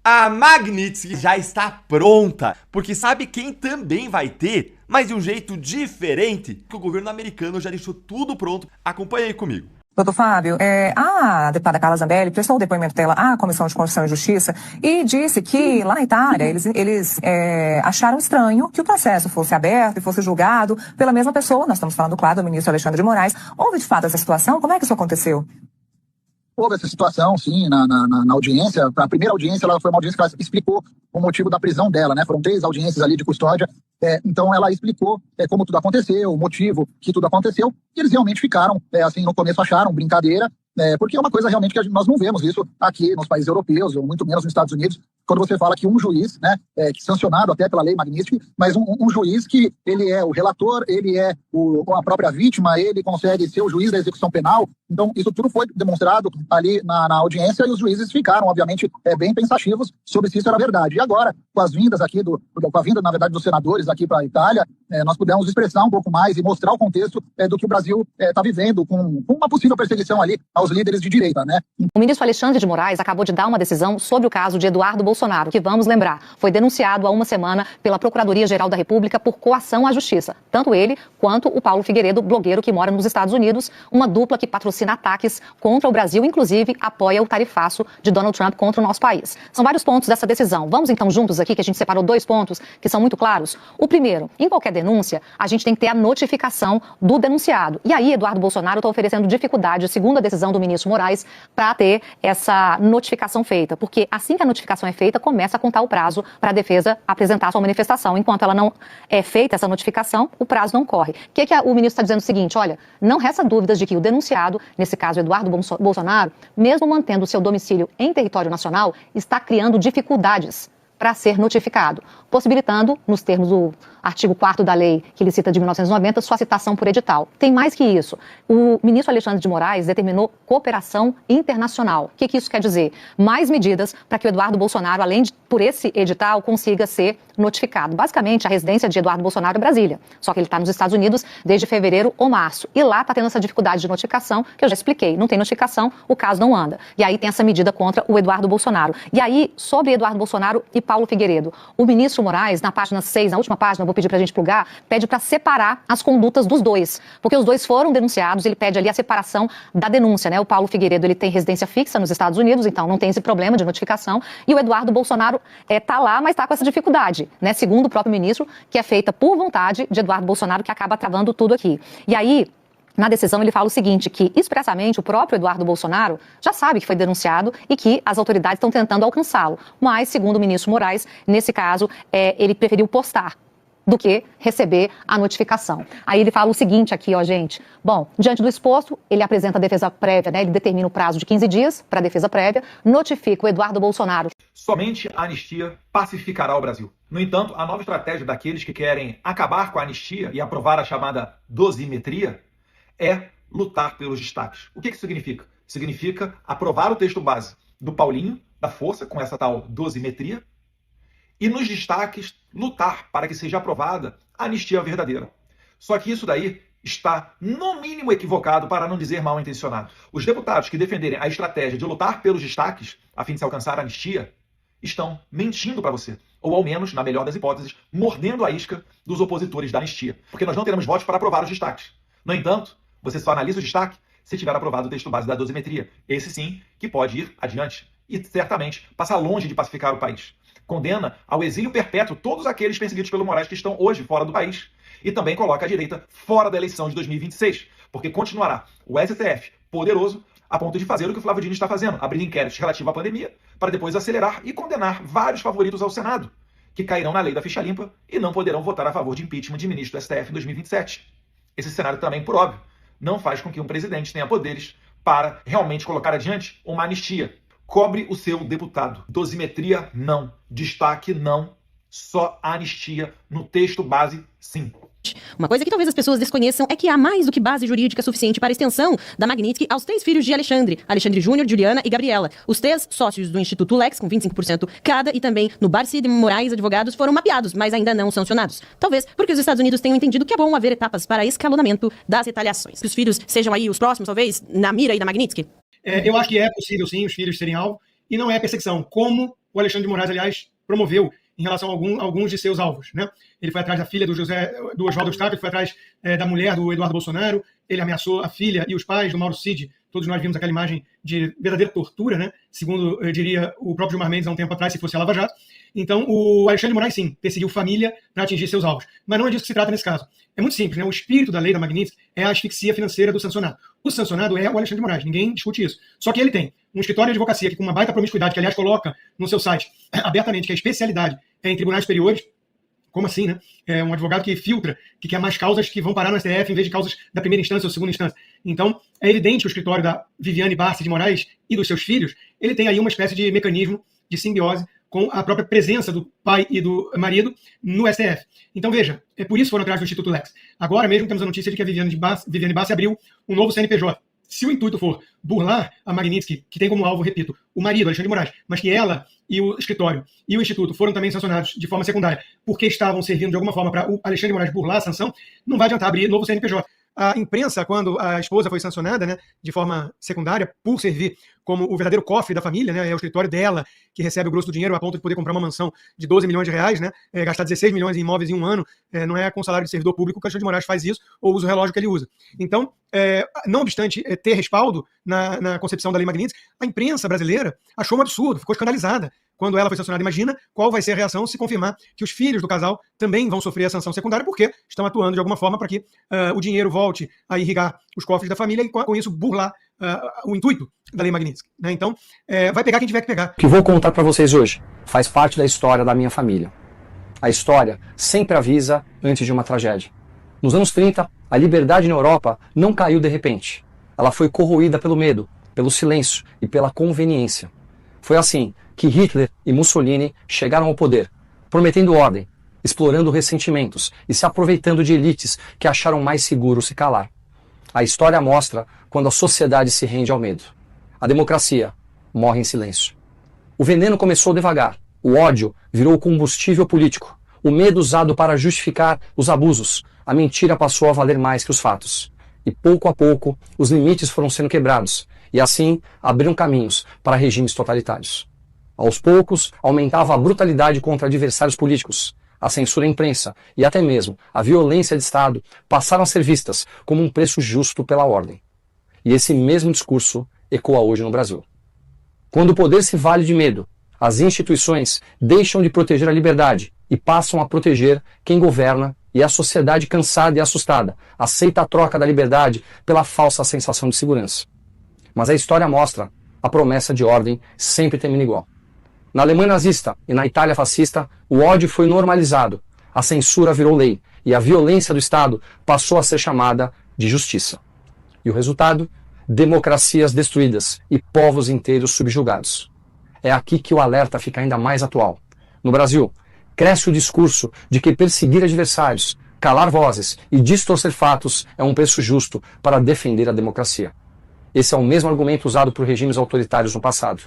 A Magnitsky já está pronta, porque sabe quem também vai ter, mas de um jeito diferente, que o governo americano já deixou tudo pronto. Acompanhe aí comigo. Doutor Fábio, a deputada Carla Zambelli prestou o depoimento dela à Comissão de Constituição e Justiça e disse que lá na Itália eles acharam estranho que o processo fosse aberto e fosse julgado pela mesma pessoa. Nós estamos falando, claro, do ministro Alexandre de Moraes. Houve de fato essa situação? Como é que isso aconteceu? Houve essa situação, sim, na audiência. A primeira audiência ela foi uma audiência que ela explicou o motivo da prisão dela, né? Foram 3 audiências ali de custódia. Então ela explicou como tudo aconteceu, o motivo que tudo aconteceu. E eles realmente ficaram, assim, no começo acharam brincadeira, porque é uma coisa realmente que nós não vemos isso aqui nos países europeus, ou muito menos nos Estados Unidos, quando você fala que um juiz, né, que sancionado até pela lei Magnitsky, mas um juiz que ele é o relator, ele é a própria vítima, ele consegue ser o juiz da execução penal. Então isso tudo foi demonstrado ali na audiência e os juízes ficaram, obviamente, bem pensativos sobre se isso era verdade. E agora, com as vindas aqui, com a vinda, na verdade, dos senadores aqui para a Itália, nós pudemos expressar um pouco mais e mostrar o contexto do que o Brasil está vivendo com uma possível perseguição ali aos líderes de direita, né? O ministro Alexandre de Moraes acabou de dar uma decisão sobre o caso de Eduardo Bolsonaro, que, vamos lembrar, foi denunciado há uma semana pela Procuradoria-Geral da República por coação à justiça. Tanto ele quanto o Paulo Figueiredo, blogueiro que mora nos Estados Unidos, uma dupla que patrocina ataques contra o Brasil, inclusive apoia o tarifaço de Donald Trump contra o nosso país. São vários pontos dessa decisão. Vamos então juntos aqui, que a gente separou 2 pontos que são muito claros. O primeiro, em qualquer denúncia, a gente tem que ter a notificação do denunciado. E aí, Eduardo Bolsonaro está oferecendo dificuldade, segundo a decisão do ministro Moraes, para ter essa notificação feita. Porque assim que a notificação é feita, começa a contar o prazo para a defesa apresentar a sua manifestação. Enquanto ela não é feita, essa notificação, o prazo não corre. O que o ministro está dizendo? O seguinte, olha, não resta dúvidas de que o denunciado, nesse caso Eduardo Bolsonaro, mesmo mantendo o seu domicílio em território nacional, está criando dificuldades para ser notificado, possibilitando, nos termos do artigo 4º da lei que ele cita de 1990, sua citação por edital. Tem mais que isso. O ministro Alexandre de Moraes determinou cooperação internacional. O que isso quer dizer? Mais medidas para que o Eduardo Bolsonaro, além de, por esse edital, consiga ser notificado. Basicamente, a residência de Eduardo Bolsonaro é Brasília, só que ele está nos Estados Unidos desde fevereiro ou março. E lá está tendo essa dificuldade de notificação, que eu já expliquei. Não tem notificação, o caso não anda. E aí tem essa medida contra o Eduardo Bolsonaro. E aí, sobre Eduardo Bolsonaro e Paulo Figueiredo, o ministro Moraes, na página 6, na última página, vou pedir para a gente plugar, pede para separar as condutas dos dois, porque os dois foram denunciados, ele pede ali a separação da denúncia, né? O Paulo Figueiredo, ele tem residência fixa nos Estados Unidos, então não tem esse problema de notificação, e o Eduardo Bolsonaro está lá, mas está com essa dificuldade, né? Segundo o próprio ministro, que é feita por vontade de Eduardo Bolsonaro, que acaba travando tudo aqui. E aí, na decisão, ele fala o seguinte, que expressamente o próprio Eduardo Bolsonaro já sabe que foi denunciado e que as autoridades estão tentando alcançá-lo. Mas, segundo o ministro Moraes, nesse caso, ele preferiu postar do que receber a notificação. Aí ele fala o seguinte aqui, ó, gente. Bom, diante do exposto, ele apresenta a defesa prévia, né? Ele determina o prazo de 15 dias para a defesa prévia, notifica o Eduardo Bolsonaro. Somente a anistia pacificará o Brasil. No entanto, a nova estratégia daqueles que querem acabar com a anistia e aprovar a chamada dosimetria é lutar pelos destaques. O que isso significa? Significa aprovar o texto base do Paulinho, da Força, com essa tal dosimetria, e nos destaques lutar para que seja aprovada a anistia verdadeira. Só que isso daí está, no mínimo, equivocado, para não dizer mal intencionado. Os deputados que defenderem a estratégia de lutar pelos destaques, a fim de se alcançar a anistia, estão mentindo para você. Ou, ao menos, na melhor das hipóteses, mordendo a isca dos opositores da anistia. Porque nós não teremos votos para aprovar os destaques. No entanto, você só analisa o destaque se tiver aprovado o texto base da dosimetria. Esse sim que pode ir adiante e, certamente, passar longe de pacificar o país. Condena ao exílio perpétuo todos aqueles perseguidos pelo Moraes que estão hoje fora do país. E também coloca a direita fora da eleição de 2026, porque continuará o STF poderoso a ponto de fazer o que o Flávio Dino está fazendo, abrir inquéritos relativos à pandemia, para depois acelerar e condenar vários favoritos ao Senado, que cairão na lei da ficha limpa e não poderão votar a favor de impeachment de ministro do STF em 2027. Esse cenário também, por óbvio, não faz com que um presidente tenha poderes para realmente colocar adiante uma anistia. Cobre o seu deputado. Dosimetria, não. Destaque, não. Só anistia no texto base, sim. Uma coisa que talvez as pessoas desconheçam é que há mais do que base jurídica suficiente para a extensão da Magnitsky aos 3 filhos de Alexandre Júnior, Juliana e Gabriela. Os 3 sócios do Instituto Lex, com 25% cada, e também no Barsi de Moraes Advogados, foram mapeados, mas ainda não sancionados. Talvez porque os Estados Unidos tenham entendido que é bom haver etapas para escalonamento das retaliações. Que os filhos sejam aí os próximos, talvez, na mira aí da Magnitsky. Eu acho que é possível, sim, os filhos serem alvo, e não é perseguição, como o Alexandre de Moraes, aliás, promoveu em relação a alguns de seus alvos, né? Ele foi atrás da filha do Oswaldo Eustáquio, ele foi atrás da mulher do Eduardo Bolsonaro, ele ameaçou a filha e os pais do Mauro Cid. Todos nós vimos aquela imagem de verdadeira tortura, né? Segundo diria o próprio Gilmar Mendes há um tempo atrás, se fosse a Lava Jato. Então, o Alexandre de Moraes, sim, perseguiu família para atingir seus alvos. Mas não é disso que se trata nesse caso. É muito simples, né? O espírito da lei da Magnitsky é a asfixia financeira do sancionado. O sancionado é o Alexandre de Moraes, ninguém discute isso. Só que ele tem um escritório de advocacia que, com uma baita promiscuidade, que aliás coloca no seu site abertamente que a especialidade é em tribunais superiores. Como assim, né? É um advogado que filtra, que quer mais causas que vão parar no STF em vez de causas da primeira instância ou segunda instância. Então, é evidente que o escritório da Viviane Barsi de Moraes e dos seus filhos, ele tem aí uma espécie de mecanismo de simbiose com a própria presença do pai e do marido no STF. Então, veja, é por isso que foram atrás do Instituto Lex. Agora mesmo temos a notícia de que a Viviane Barsi abriu um novo CNPJ. Se o intuito for burlar a Magnitsky, que tem como alvo, repito, o marido, Alexandre de Moraes, mas que ela e o escritório e o Instituto foram também sancionados de forma secundária porque estavam servindo de alguma forma para o Alexandre de Moraes burlar a sanção, não vai adiantar abrir novo CNPJ. A imprensa, quando a esposa foi sancionada, né, de forma secundária, por servir como o verdadeiro cofre da família, né, é o escritório dela que recebe o grosso do dinheiro a ponto de poder comprar uma mansão de 12 milhões de reais, né, gastar 16 milhões em imóveis em um ano, não é com o salário de servidor público que o Alexandre de Moraes faz isso, ou usa o relógio que ele usa. Então, não obstante ter respaldo na concepção da lei Magnitsky, a imprensa brasileira achou um absurdo, ficou escandalizada quando ela foi sancionada. Imagina qual vai ser a reação se confirmar que os filhos do casal também vão sofrer a sanção secundária, porque estão atuando de alguma forma para que o dinheiro volte a irrigar os cofres da família e com isso burlar o intuito da lei Magnitsky, né? Então, vai pegar quem tiver que pegar. O que vou contar para vocês hoje faz parte da história da minha família. A história sempre avisa antes de uma tragédia. Nos anos 30, a liberdade na Europa não caiu de repente. Ela foi corroída pelo medo, pelo silêncio e pela conveniência. Foi assim que Hitler e Mussolini chegaram ao poder, prometendo ordem, explorando ressentimentos e se aproveitando de elites que acharam mais seguro se calar. A história mostra quando a sociedade se rende ao medo. A democracia morre em silêncio. O veneno começou devagar. O ódio virou combustível político. O medo usado para justificar os abusos. A mentira passou a valer mais que os fatos. E pouco a pouco, os limites foram sendo quebrados. E assim, abriram caminhos para regimes totalitários. Aos poucos, aumentava a brutalidade contra adversários políticos. A censura à imprensa e até mesmo a violência de Estado passaram a ser vistas como um preço justo pela ordem. E esse mesmo discurso ecoa hoje no Brasil. Quando o poder se vale de medo, as instituições deixam de proteger a liberdade e passam a proteger quem governa, e a sociedade cansada e assustada aceita a troca da liberdade pela falsa sensação de segurança. Mas a história mostra a promessa de ordem sempre termina igual. Na Alemanha nazista e na Itália fascista, o ódio foi normalizado, a censura virou lei e a violência do Estado passou a ser chamada de justiça. E o resultado? Democracias destruídas e povos inteiros subjugados. É aqui que o alerta fica ainda mais atual. No Brasil, cresce o discurso de que perseguir adversários, calar vozes e distorcer fatos é um preço justo para defender a democracia. Esse é o mesmo argumento usado por regimes autoritários no passado.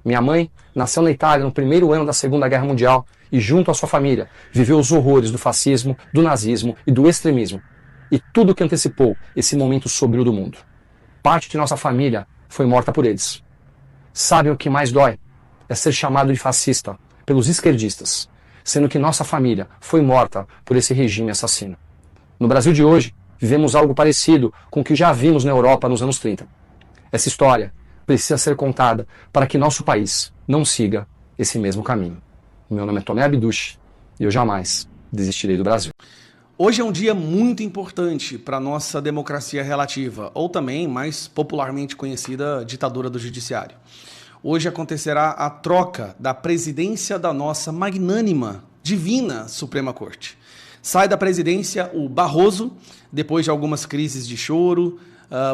Minha mãe nasceu na Itália no primeiro ano da Segunda Guerra Mundial e, junto à sua família, viveu os horrores do fascismo, do nazismo e do extremismo. E tudo que antecipou esse momento sombrio do mundo. Parte de nossa família foi morta por eles. Sabem o que mais dói? É ser chamado de fascista pelos esquerdistas, sendo que nossa família foi morta por esse regime assassino. No Brasil de hoje, vivemos algo parecido com o que já vimos na Europa nos anos 30. Essa história precisa ser contada para que nosso país não siga esse mesmo caminho. Meu nome é Tomé Abduch e eu jamais desistirei do Brasil. Hoje é um dia muito importante para a nossa democracia relativa, ou também, mais popularmente conhecida, ditadura do judiciário. Hoje acontecerá a troca da presidência da nossa magnânima, divina Suprema Corte. Sai da presidência o Barroso, depois de algumas crises de choro,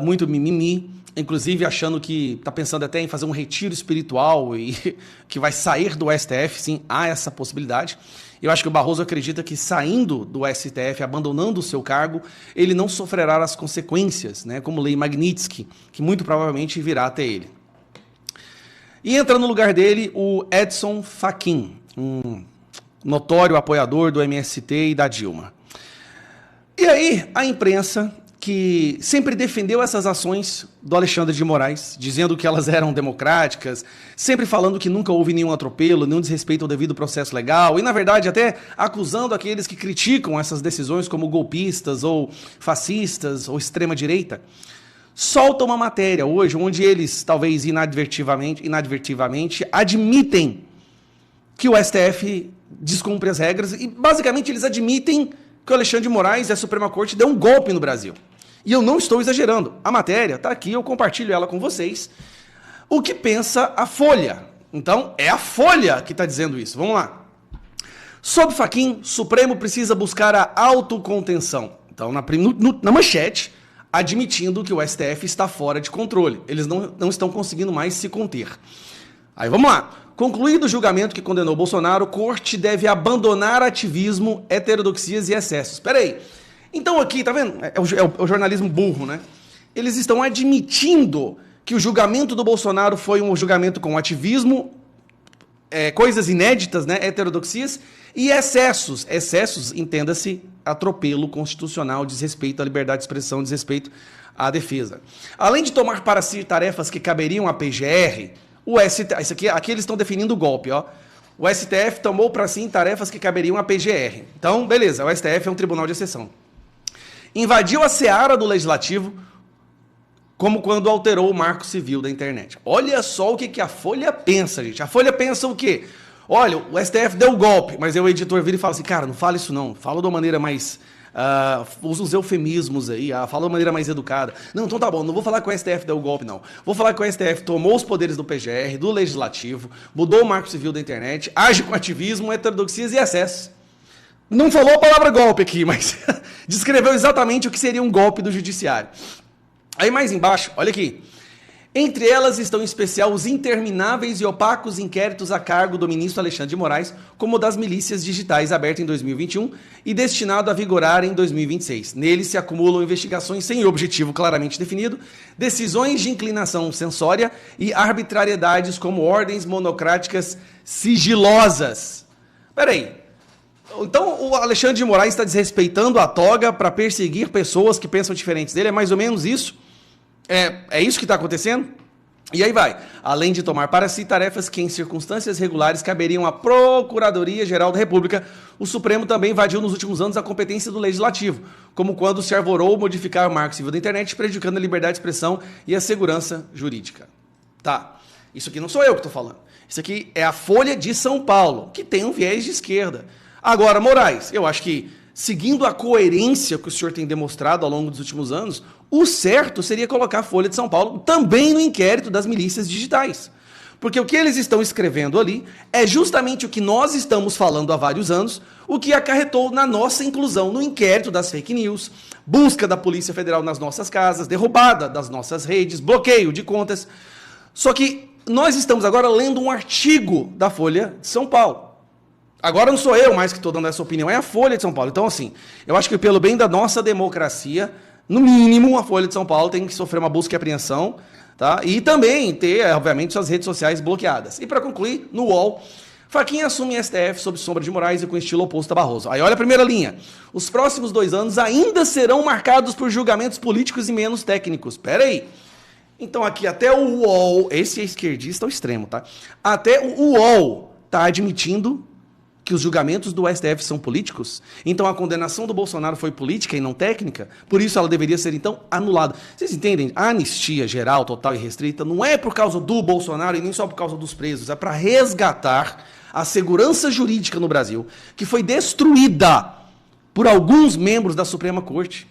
muito mimimi, inclusive achando que está pensando até em fazer um retiro espiritual e que vai sair do STF, sim, há essa possibilidade. Eu acho que o Barroso acredita que saindo do STF, abandonando o seu cargo, ele não sofrerá as consequências, né, como lei Magnitsky, que muito provavelmente virá até ele. E entra no lugar dele o Edson Fachin, um notório apoiador do MST e da Dilma. E aí a imprensa que sempre defendeu essas ações do Alexandre de Moraes, dizendo que elas eram democráticas, sempre falando que nunca houve nenhum atropelo, nenhum desrespeito ao devido processo legal, e, na verdade, até acusando aqueles que criticam essas decisões como golpistas ou fascistas ou extrema-direita, solta uma matéria hoje onde eles, talvez inadvertidamente, admitem que o STF descumpre as regras e, basicamente, eles admitem que o Alexandre de Moraes e a Suprema Corte deu um golpe no Brasil. E eu não estou exagerando. A matéria está aqui, eu compartilho ela com vocês. O que pensa a Folha? Então, é a Folha que está dizendo isso. Vamos lá. Sob Fachin, Supremo precisa buscar a autocontenção. Então, na manchete, admitindo que o STF está fora de controle. Eles não estão conseguindo mais se conter. Aí, vamos lá. Concluído o julgamento que condenou Bolsonaro, Corte deve abandonar ativismo, heterodoxias e excessos. Espera aí. Então aqui, tá vendo? É o jornalismo burro, né? Eles estão admitindo que o julgamento do Bolsonaro foi um julgamento com ativismo, coisas inéditas, né? Heterodoxias e excessos. Excessos, entenda-se, atropelo constitucional, desrespeito à liberdade de expressão, desrespeito à defesa. Além de tomar para si tarefas que caberiam à PGR, o STF, aqui eles estão definindo o golpe, ó. O STF tomou para si tarefas que caberiam à PGR. Então, beleza, o STF é um tribunal de exceção. Invadiu a seara do Legislativo, como quando alterou o marco civil da internet. Olha só o que a Folha pensa, gente. A Folha pensa o quê? Olha, o STF deu golpe, mas aí o editor vira e fala assim, cara, não fala isso não, fala de uma maneira mais... usa os eufemismos aí, fala de uma maneira mais educada. Não, então tá bom, não vou falar que o STF deu golpe, não. Vou falar que o STF tomou os poderes do PGR, do Legislativo, mudou o marco civil da internet, age com ativismo, heterodoxias e excessos. Não falou a palavra golpe aqui, mas descreveu exatamente o que seria um golpe do judiciário. Aí mais embaixo, olha aqui. Entre elas estão em especial os intermináveis e opacos inquéritos a cargo do ministro Alexandre de Moraes, como o das milícias digitais aberto em 2021 e destinado a vigorar em 2026. Neles se acumulam investigações sem objetivo claramente definido, decisões de inclinação censória e arbitrariedades como ordens monocráticas sigilosas. Peraí. Então o Alexandre de Moraes está desrespeitando a toga para perseguir pessoas que pensam diferentes dele? É mais ou menos isso? É isso que está acontecendo? E aí vai. Além de tomar para si tarefas que em circunstâncias regulares caberiam à Procuradoria-Geral da República, o Supremo também invadiu nos últimos anos a competência do Legislativo, como quando se arvorou modificar o marco civil da internet, prejudicando a liberdade de expressão e a segurança jurídica. Tá. Isso aqui não sou eu que estou falando. Isso aqui é a Folha de São Paulo, que tem um viés de esquerda. Agora, Moraes, eu acho que, seguindo a coerência que o senhor tem demonstrado ao longo dos últimos anos, o certo seria colocar a Folha de São Paulo também no inquérito das milícias digitais. Porque o que eles estão escrevendo ali é justamente o que nós estamos falando há vários anos, o que acarretou na nossa inclusão no inquérito das fake news, busca da Polícia Federal nas nossas casas, derrubada das nossas redes, bloqueio de contas. Só que nós estamos agora lendo um artigo da Folha de São Paulo. Agora não sou eu mais que estou dando essa opinião, é a Folha de São Paulo. Então, assim, eu acho que pelo bem da nossa democracia, no mínimo, a Folha de São Paulo tem que sofrer uma busca e apreensão, tá? E também ter, obviamente, suas redes sociais bloqueadas. E para concluir, no UOL, Fachin assume STF sob sombra de Moraes e com estilo oposto a Barroso. Aí olha a primeira linha. Os próximos 2 anos ainda serão marcados por julgamentos políticos e menos técnicos. Pera aí. Então aqui até o UOL, esse é esquerdista ao extremo, tá? Até o UOL está admitindo que os julgamentos do STF são políticos, então a condenação do Bolsonaro foi política e não técnica, por isso ela deveria ser, então, anulada. Vocês entendem? A anistia geral, total e restrita não é por causa do Bolsonaro e nem só por causa dos presos, é para resgatar a segurança jurídica no Brasil, que foi destruída por alguns membros da Suprema Corte.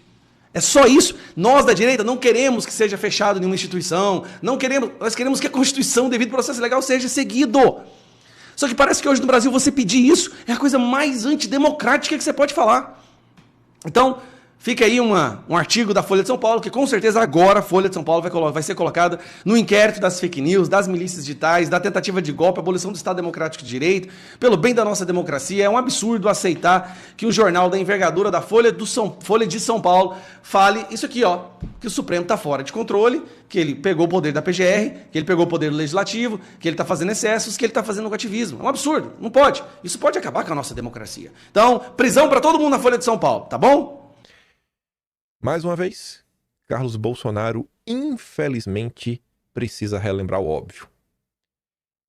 É só isso. Nós da direita não queremos que seja fechado nenhuma instituição, nós queremos que a Constituição, devido ao processo legal, seja seguido. Só que parece que hoje no Brasil você pedir isso é a coisa mais antidemocrática que você pode falar. Então, fica aí um artigo da Folha de São Paulo, que com certeza agora a Folha de São Paulo vai ser colocada no inquérito das fake news, das milícias digitais, da tentativa de golpe, abolição do Estado Democrático de Direito, pelo bem da nossa democracia. É um absurdo aceitar que um jornal da envergadura da Folha de São Paulo fale isso aqui, ó, que o Supremo está fora de controle, que ele pegou o poder da PGR, que ele pegou o poder do Legislativo, que ele está fazendo excessos, que ele está fazendo ativismo. É um absurdo, não pode. Isso pode acabar com a nossa democracia. Então, prisão para todo mundo na Folha de São Paulo, tá bom? Mais uma vez, Carlos Bolsonaro, infelizmente, precisa relembrar o óbvio.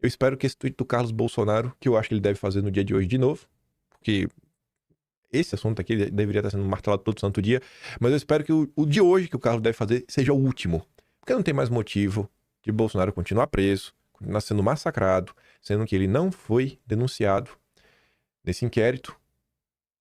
Eu espero que esse tweet do Carlos Bolsonaro, que eu acho que ele deve fazer no dia de hoje de novo, porque esse assunto aqui deveria estar sendo martelado todo santo dia, mas eu espero que o de hoje que o Carlos deve fazer seja o último, porque não tem mais motivo de Bolsonaro continuar preso, continuar sendo massacrado, sendo que ele não foi denunciado nesse inquérito,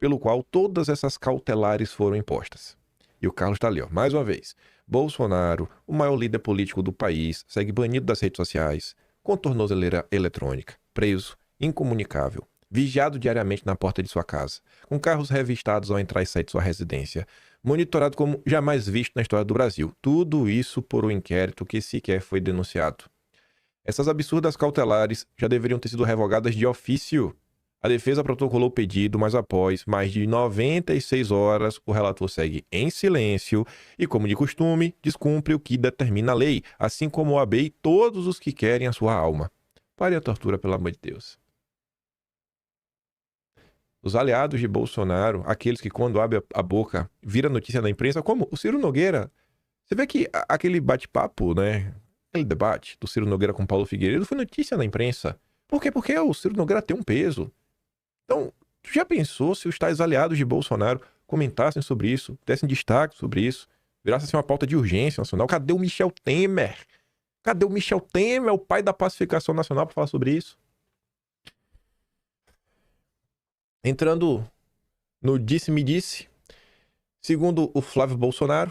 pelo qual todas essas cautelares foram impostas. E o Carlos está ali, ó, mais uma vez. Bolsonaro, o maior líder político do país, segue banido das redes sociais, com tornozeleira eletrônica, preso, incomunicável, vigiado diariamente na porta de sua casa, com carros revistados ao entrar e sair de sua residência, monitorado como jamais visto na história do Brasil. Tudo isso por um inquérito que sequer foi denunciado. Essas absurdas cautelares já deveriam ter sido revogadas de ofício. A defesa protocolou o pedido, mas após mais de 96 horas, o relator segue em silêncio e, como de costume, descumpre o que determina a lei, assim como o OAB e todos os que querem a sua alma. Pare a tortura, pelo amor de Deus. Os aliados de Bolsonaro, aqueles que quando abre a boca, vira notícia na imprensa, como o Ciro Nogueira. Você vê que aquele bate-papo, né? Aquele debate do Ciro Nogueira com Paulo Figueiredo foi notícia na imprensa. Por quê? Porque o Ciro Nogueira tem um peso. Então, tu já pensou se os tais aliados de Bolsonaro comentassem sobre isso, dessem destaque sobre isso, virasse assim uma pauta de urgência nacional? Cadê o Michel Temer? Cadê o Michel Temer, o pai da pacificação nacional, para falar sobre isso? Entrando no disse-me-disse, segundo o Flávio Bolsonaro,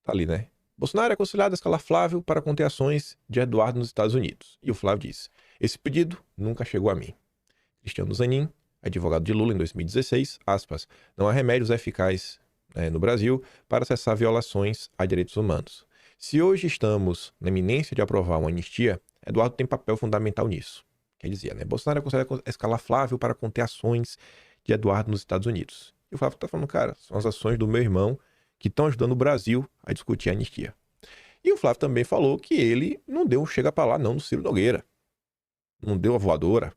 tá ali, né? Bolsonaro é aconselhado a escalar Flávio para conter ações de Eduardo nos Estados Unidos. E o Flávio disse: esse pedido nunca chegou a mim. Cristiano Zanin, advogado de Lula em 2016, aspas, não há remédios eficazes no Brasil para cessar violações a direitos humanos. Se hoje estamos na iminência de aprovar uma anistia, Eduardo tem papel fundamental nisso. Quer dizer, né? Bolsonaro é aconselhado a escalar Flávio para conter ações de Eduardo nos Estados Unidos. E o Flávio tá falando, cara, são as ações do meu irmão que estão ajudando o Brasil a discutir a anistia. E o Flávio também falou que ele não deu um chega pra lá não no Ciro Nogueira. Não deu a voadora.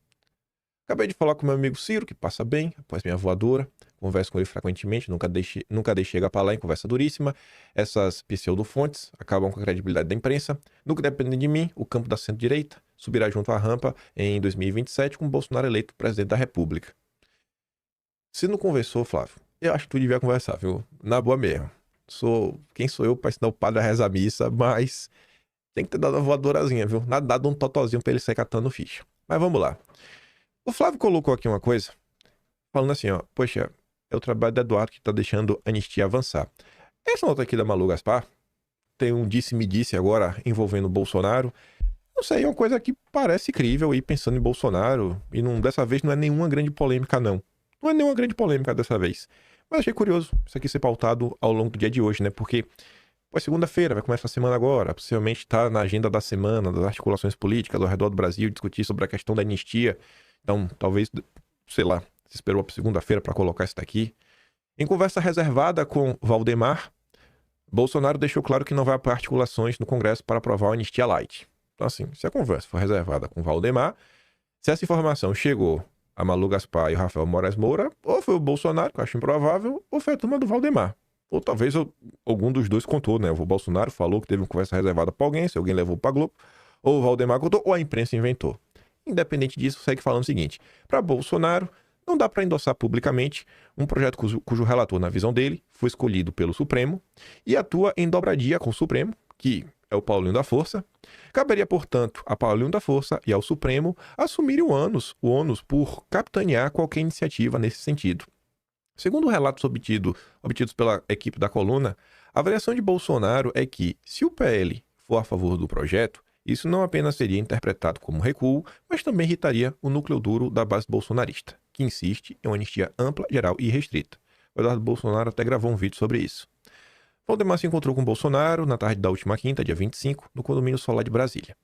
Acabei de falar com meu amigo Ciro, que passa bem após minha voadora. Converso com ele frequentemente, nunca dei chega pra lá em conversa duríssima. Essas pseudofontes acabam com a credibilidade da imprensa. Nunca dependem de mim, o campo da centro-direita subirá junto à rampa em 2027 com Bolsonaro eleito presidente da República. Se não conversou, Flávio, eu acho que tu devia conversar, viu? Na boa mesmo. Quem sou eu pra ensinar o padre a rezar a missa, mas tem que ter dado uma voadorazinha, viu? Nada dado um totozinho pra ele sair catando ficha. Mas vamos lá. O Flávio colocou aqui uma coisa, falando assim, ó, poxa, é o trabalho do Eduardo que tá deixando a anistia avançar. Essa nota aqui da Malu Gaspar tem um disse-me-disse agora envolvendo o Bolsonaro. Não sei, é uma coisa que parece crível aí pensando em Bolsonaro, e dessa vez não é nenhuma grande polêmica, não. Não é nenhuma grande polêmica dessa vez. Mas achei curioso isso aqui ser pautado ao longo do dia de hoje, né? Porque é segunda-feira, vai começar a semana agora, possivelmente tá na agenda da semana, das articulações políticas ao redor do Brasil, discutir sobre a questão da anistia. Então, talvez, sei lá, se esperou a segunda-feira para colocar isso daqui. Em conversa reservada com Valdemar, Bolsonaro deixou claro que não vai para articulações no Congresso para aprovar a anistia light. Então, assim, se a conversa for reservada com Valdemar, se essa informação chegou a Malu Gaspar e o Rafael Moraes Moura, ou foi o Bolsonaro, que eu acho improvável, ou foi a turma do Valdemar. Ou talvez algum dos dois contou, né? O Bolsonaro falou que teve uma conversa reservada para alguém, se alguém levou para Globo, ou o Valdemar contou, ou a imprensa inventou. Independente disso, segue falando o seguinte: para Bolsonaro, não dá para endossar publicamente um projeto cujo relator, na visão dele, foi escolhido pelo Supremo e atua em dobradia com o Supremo, que é o Paulinho da Força. Caberia, portanto, a Paulinho da Força e ao Supremo assumirem o ônus por capitanear qualquer iniciativa nesse sentido. Segundo relatos obtidos pela equipe da coluna, a avaliação de Bolsonaro é que, se o PL for a favor do projeto, isso não apenas seria interpretado como recuo, mas também irritaria o núcleo duro da base bolsonarista, que insiste em uma anistia ampla, geral e restrita. O Eduardo Bolsonaro até gravou um vídeo sobre isso. Valdemar se encontrou com Bolsonaro na tarde da última quinta, dia 25, no condomínio Solar de Brasília.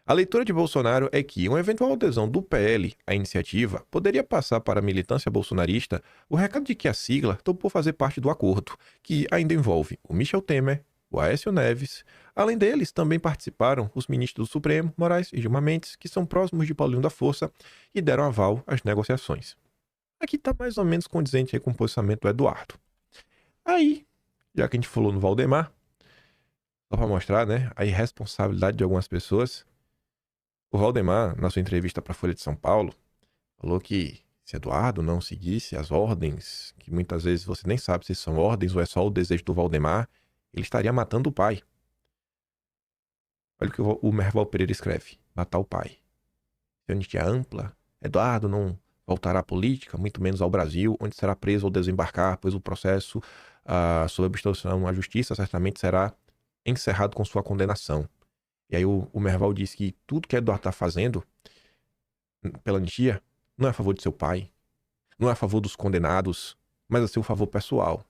A leitura de Bolsonaro é que uma eventual adesão do PL à iniciativa poderia passar para a militância bolsonarista o recado de que a sigla topou fazer parte do acordo, que ainda envolve o Michel Temer, o Aécio Neves. Além deles, também participaram os ministros do Supremo, Moraes e Gilmar Mendes, que são próximos de Paulinho da Força e deram aval às negociações. Aqui está mais ou menos condizente aí com o posicionamento do Eduardo. Aí, Já que a gente falou no Valdemar, só para mostrar, né, a irresponsabilidade de algumas pessoas, o Valdemar, na sua entrevista para a Folha de São Paulo, falou que se Eduardo não seguisse as ordens, que muitas vezes você nem sabe se são ordens ou é só o desejo do Valdemar, ele estaria matando o pai. Olha o que o Merval Pereira escreve: matar o pai. Se anistia ampla, Eduardo não voltará à política, muito menos ao Brasil, onde será preso ou desembarcar, pois o processo sob obstrução à justiça certamente será encerrado com sua condenação. E aí o Merval diz que tudo que Eduardo está fazendo pela anistia não é a favor de seu pai, não é a favor dos condenados, mas a seu favor pessoal.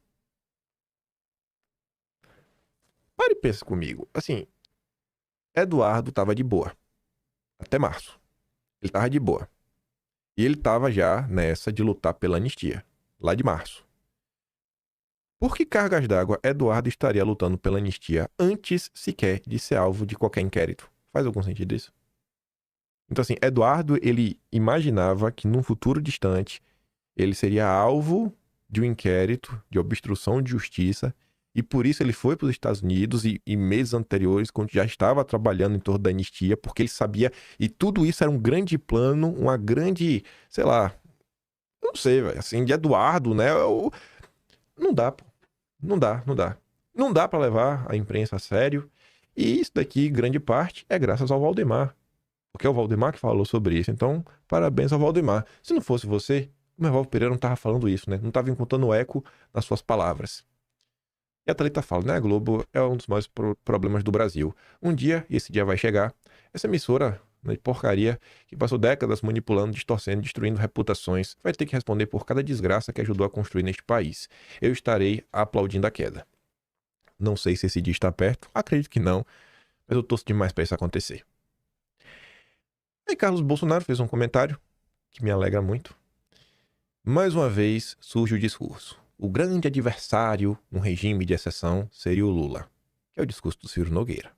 Pare e pensa comigo. Assim, Eduardo estava de boa. Até março. Ele estava de boa. E ele estava já nessa de lutar pela anistia. Lá de março. Por que cargas d'água Eduardo estaria lutando pela anistia antes sequer de ser alvo de qualquer inquérito? Faz algum sentido isso? Então assim, Eduardo, ele imaginava que num futuro distante ele seria alvo de um inquérito de obstrução de justiça e por isso ele foi para os Estados Unidos e meses anteriores, quando já estava trabalhando em torno da anistia, porque ele sabia, e tudo isso era um grande plano, uma grande, sei lá, não sei, velho, assim, de Eduardo, né? Não dá, pô. Não dá. Não dá para levar a imprensa a sério. E isso daqui, grande parte, é graças ao Valdemar. Porque é o Valdemar que falou sobre isso. Então, parabéns ao Valdemar. Se não fosse você, o Merval Pereira não estava falando isso, né? Não estava encontrando eco nas suas palavras. E a Thalita fala, né? A Globo é um dos maiores problemas do Brasil. Um dia, e esse dia vai chegar, essa emissora, né, de porcaria, que passou décadas manipulando, distorcendo, destruindo reputações, vai ter que responder por cada desgraça que ajudou a construir neste país. Eu estarei aplaudindo a queda. Não sei se esse dia está perto, acredito que não, mas eu torço demais para isso acontecer. Aí Carlos Bolsonaro fez um comentário que me alegra muito. Mais uma vez surge o discurso. O grande adversário no regime de exceção seria o Lula, que é o discurso do Ciro Nogueira.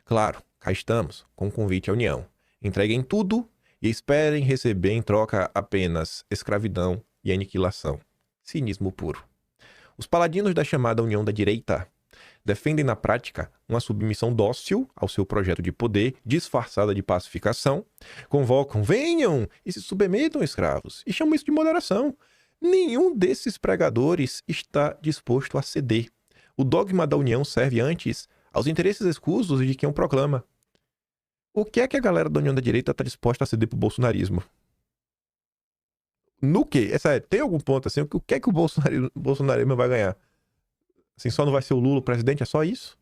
Claro, cá estamos, com um convite à união. Entreguem tudo e esperem receber em troca apenas escravidão e aniquilação. Cinismo puro. Os paladinos da chamada União da Direita defendem na prática uma submissão dócil ao seu projeto de poder, disfarçada de pacificação, convocam, venham e se submetam escravos, e chamam isso de moderação. Nenhum desses pregadores está disposto a ceder. O dogma da união serve antes aos interesses escusos de quem o proclama. O que é que a galera da União da Direita está disposta a ceder pro bolsonarismo? No quê? Tem algum ponto assim? O que é que o bolsonarismo vai ganhar? Assim, só não vai ser o Lula o presidente? É só isso?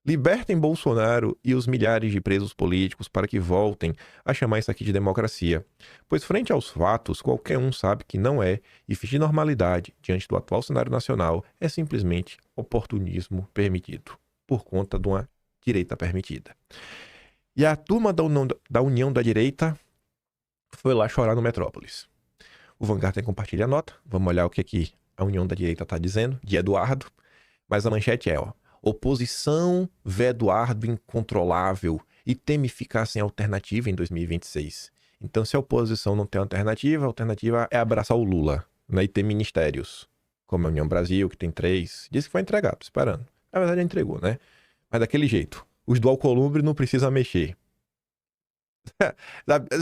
Libertem Bolsonaro e os milhares de presos políticos para que voltem a chamar isso aqui de democracia. Pois frente aos fatos, qualquer um sabe que não é, e fingir normalidade diante do atual cenário nacional é simplesmente oportunismo permitido, por conta de uma direita permitida. E a turma da União da Direita foi lá chorar no Metrópolis. O Vanguard compartilha a nota, vamos olhar o que aqui a União da Direita está dizendo, de Eduardo, mas a manchete é, oposição vê Eduardo incontrolável e teme ficar sem alternativa em 2026. Então, se a oposição não tem alternativa, a alternativa é abraçar o Lula, né, e ter ministérios, como a União Brasil, que tem 3. Disse que foi entregado, esperando. Na verdade, entregou, né? Mas daquele jeito. Os do Alcolumbre não precisam mexer.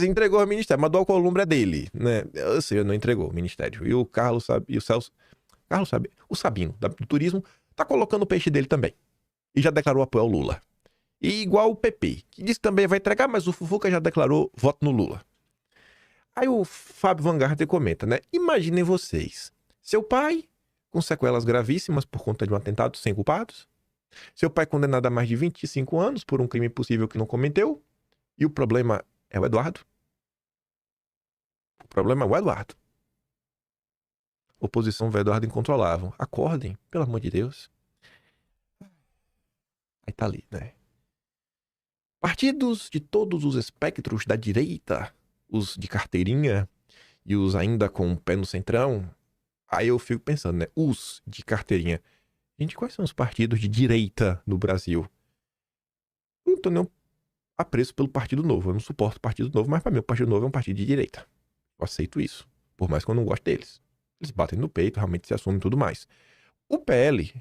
Entregou o ministério, mas do Alcolumbre é dele, né? Eu sei, não entregou o ministério. E o Carlos sabe, e o Celso... Carlos sabe, o Sabino, do turismo, tá colocando o peixe dele também. E já declarou apoio ao Lula. E igual o PP, que disse que também vai entregar, mas o Fufuca já declarou voto no Lula. Aí o Fábio Vanguard comenta, né? Imaginem vocês, seu pai com sequelas gravíssimas por conta de um atentado sem culpados, seu pai condenado a mais de 25 anos por um crime possível que não cometeu, e o problema é o Eduardo. O problema é o Eduardo. Oposição vê Eduardo incontrolável. Acordem, pelo amor de Deus. Aí tá ali, né? Partidos de todos os espectros da direita, os de carteirinha e os ainda com o pé no centrão. Aí eu fico pensando, né? Os de carteirinha. Gente, quais são os partidos de direita no Brasil? Eu não tô nem apreço pelo Partido Novo. Eu não suporto o Partido Novo, mas pra mim o Partido Novo é um partido de direita. Eu aceito isso. Por mais que eu não goste deles. Eles batem no peito, realmente se assumem e tudo mais. O PL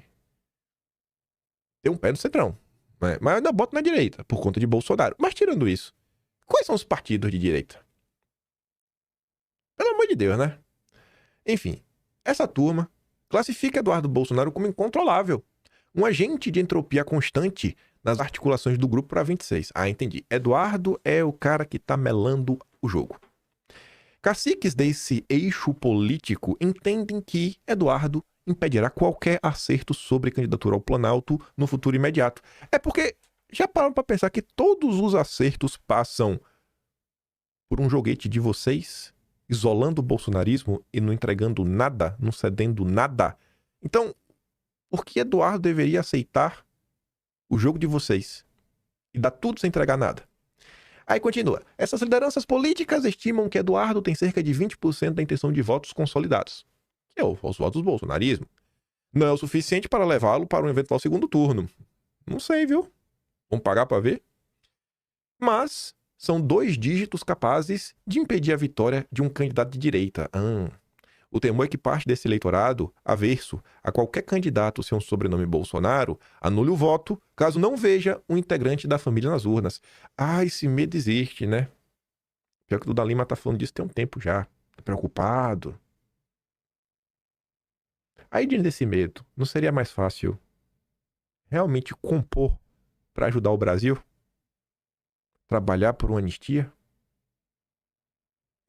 tem um pé no centrão, né? Mas eu ainda boto na direita, por conta de Bolsonaro. Mas tirando isso, quais são os partidos de direita? Pelo amor de Deus, né? Enfim, essa turma classifica Eduardo Bolsonaro como incontrolável, um agente de entropia constante nas articulações do grupo para 26. Ah, entendi. Eduardo é o cara que tá melando o jogo. Caciques desse eixo político entendem que Eduardo impedirá qualquer acerto sobre candidatura ao Planalto no futuro imediato. É porque já pararam para pensar que todos os acertos passam por um joguete de vocês, isolando o bolsonarismo e não entregando nada, não cedendo nada. Então, por que Eduardo deveria aceitar o jogo de vocês e dar tudo sem entregar nada? Aí continua. Essas lideranças políticas estimam que Eduardo tem cerca de 20% da intenção de votos consolidados, que é os votos do bolsonarismo. Não é o suficiente para levá-lo para um eventual segundo turno. Não sei, viu? Vamos pagar para ver? Mas são 2 dígitos capazes de impedir a vitória de um candidato de direita. O temor é que parte desse eleitorado, averso a qualquer candidato sem um sobrenome Bolsonaro, anule o voto caso não veja um integrante da família nas urnas. Esse medo existe, né? Pior que o Duda Lima tá falando disso tem um tempo já. Tá preocupado. Aí, diante desse medo, não seria mais fácil realmente compor para ajudar o Brasil? Trabalhar por uma anistia?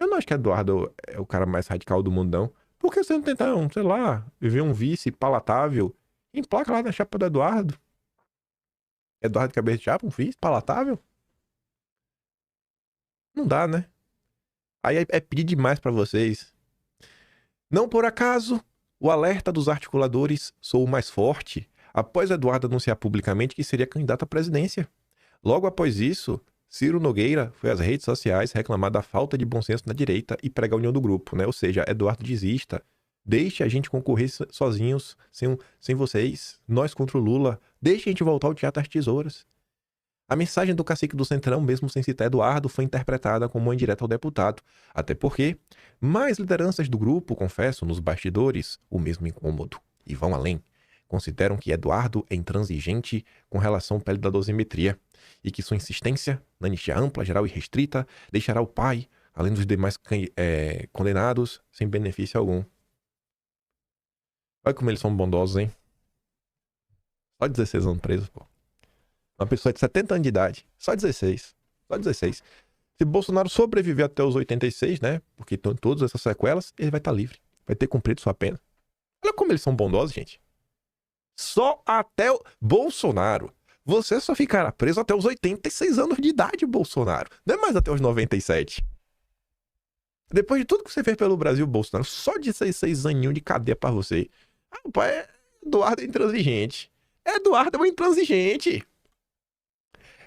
Eu não acho que Eduardo é o cara mais radical do mundo, não. Por que você não tentar, sei lá, viver um vice palatável? Emplaca lá na chapa do Eduardo. Eduardo de cabeça de chapa, um vice palatável? Não dá, né? Aí é pedir demais pra vocês. Não por acaso, o alerta dos articuladores soou mais forte após Eduardo anunciar publicamente que seria candidato à presidência. Logo após isso, Ciro Nogueira foi às redes sociais reclamar da falta de bom senso na direita e pregar a união do grupo, né? Ou seja, Eduardo desista. Deixe a gente concorrer sozinhos, sem vocês. Nós contra o Lula. Deixe a gente voltar ao Teatro das Tesouras. A mensagem do cacique do Centrão, mesmo sem citar Eduardo, foi interpretada como uma indireta ao deputado. Até porque mais lideranças do grupo confessam nos bastidores o mesmo incômodo. E vão além. Consideram que Eduardo é intransigente com relação à pele da dosimetria e que sua insistência na anistia ampla, geral e restrita deixará o pai, além dos demais condenados, sem benefício algum. Olha como eles são bondosos, hein? Só 16 anos preso, pô. Uma pessoa de 70 anos de idade. Só 16. Só 16. Se Bolsonaro sobreviver até os 86, né? Porque estão todas essas sequelas, ele vai estar livre. Vai ter cumprido sua pena. Olha como eles são bondosos, gente. Só até o Bolsonaro. Você só ficará preso até os 86 anos de idade, Bolsonaro. Não é mais até os 97. Depois de tudo que você fez pelo Brasil, Bolsonaro, só 16 aninhos de cadeia pra você. Pai, Eduardo é intransigente. Eduardo é um intransigente.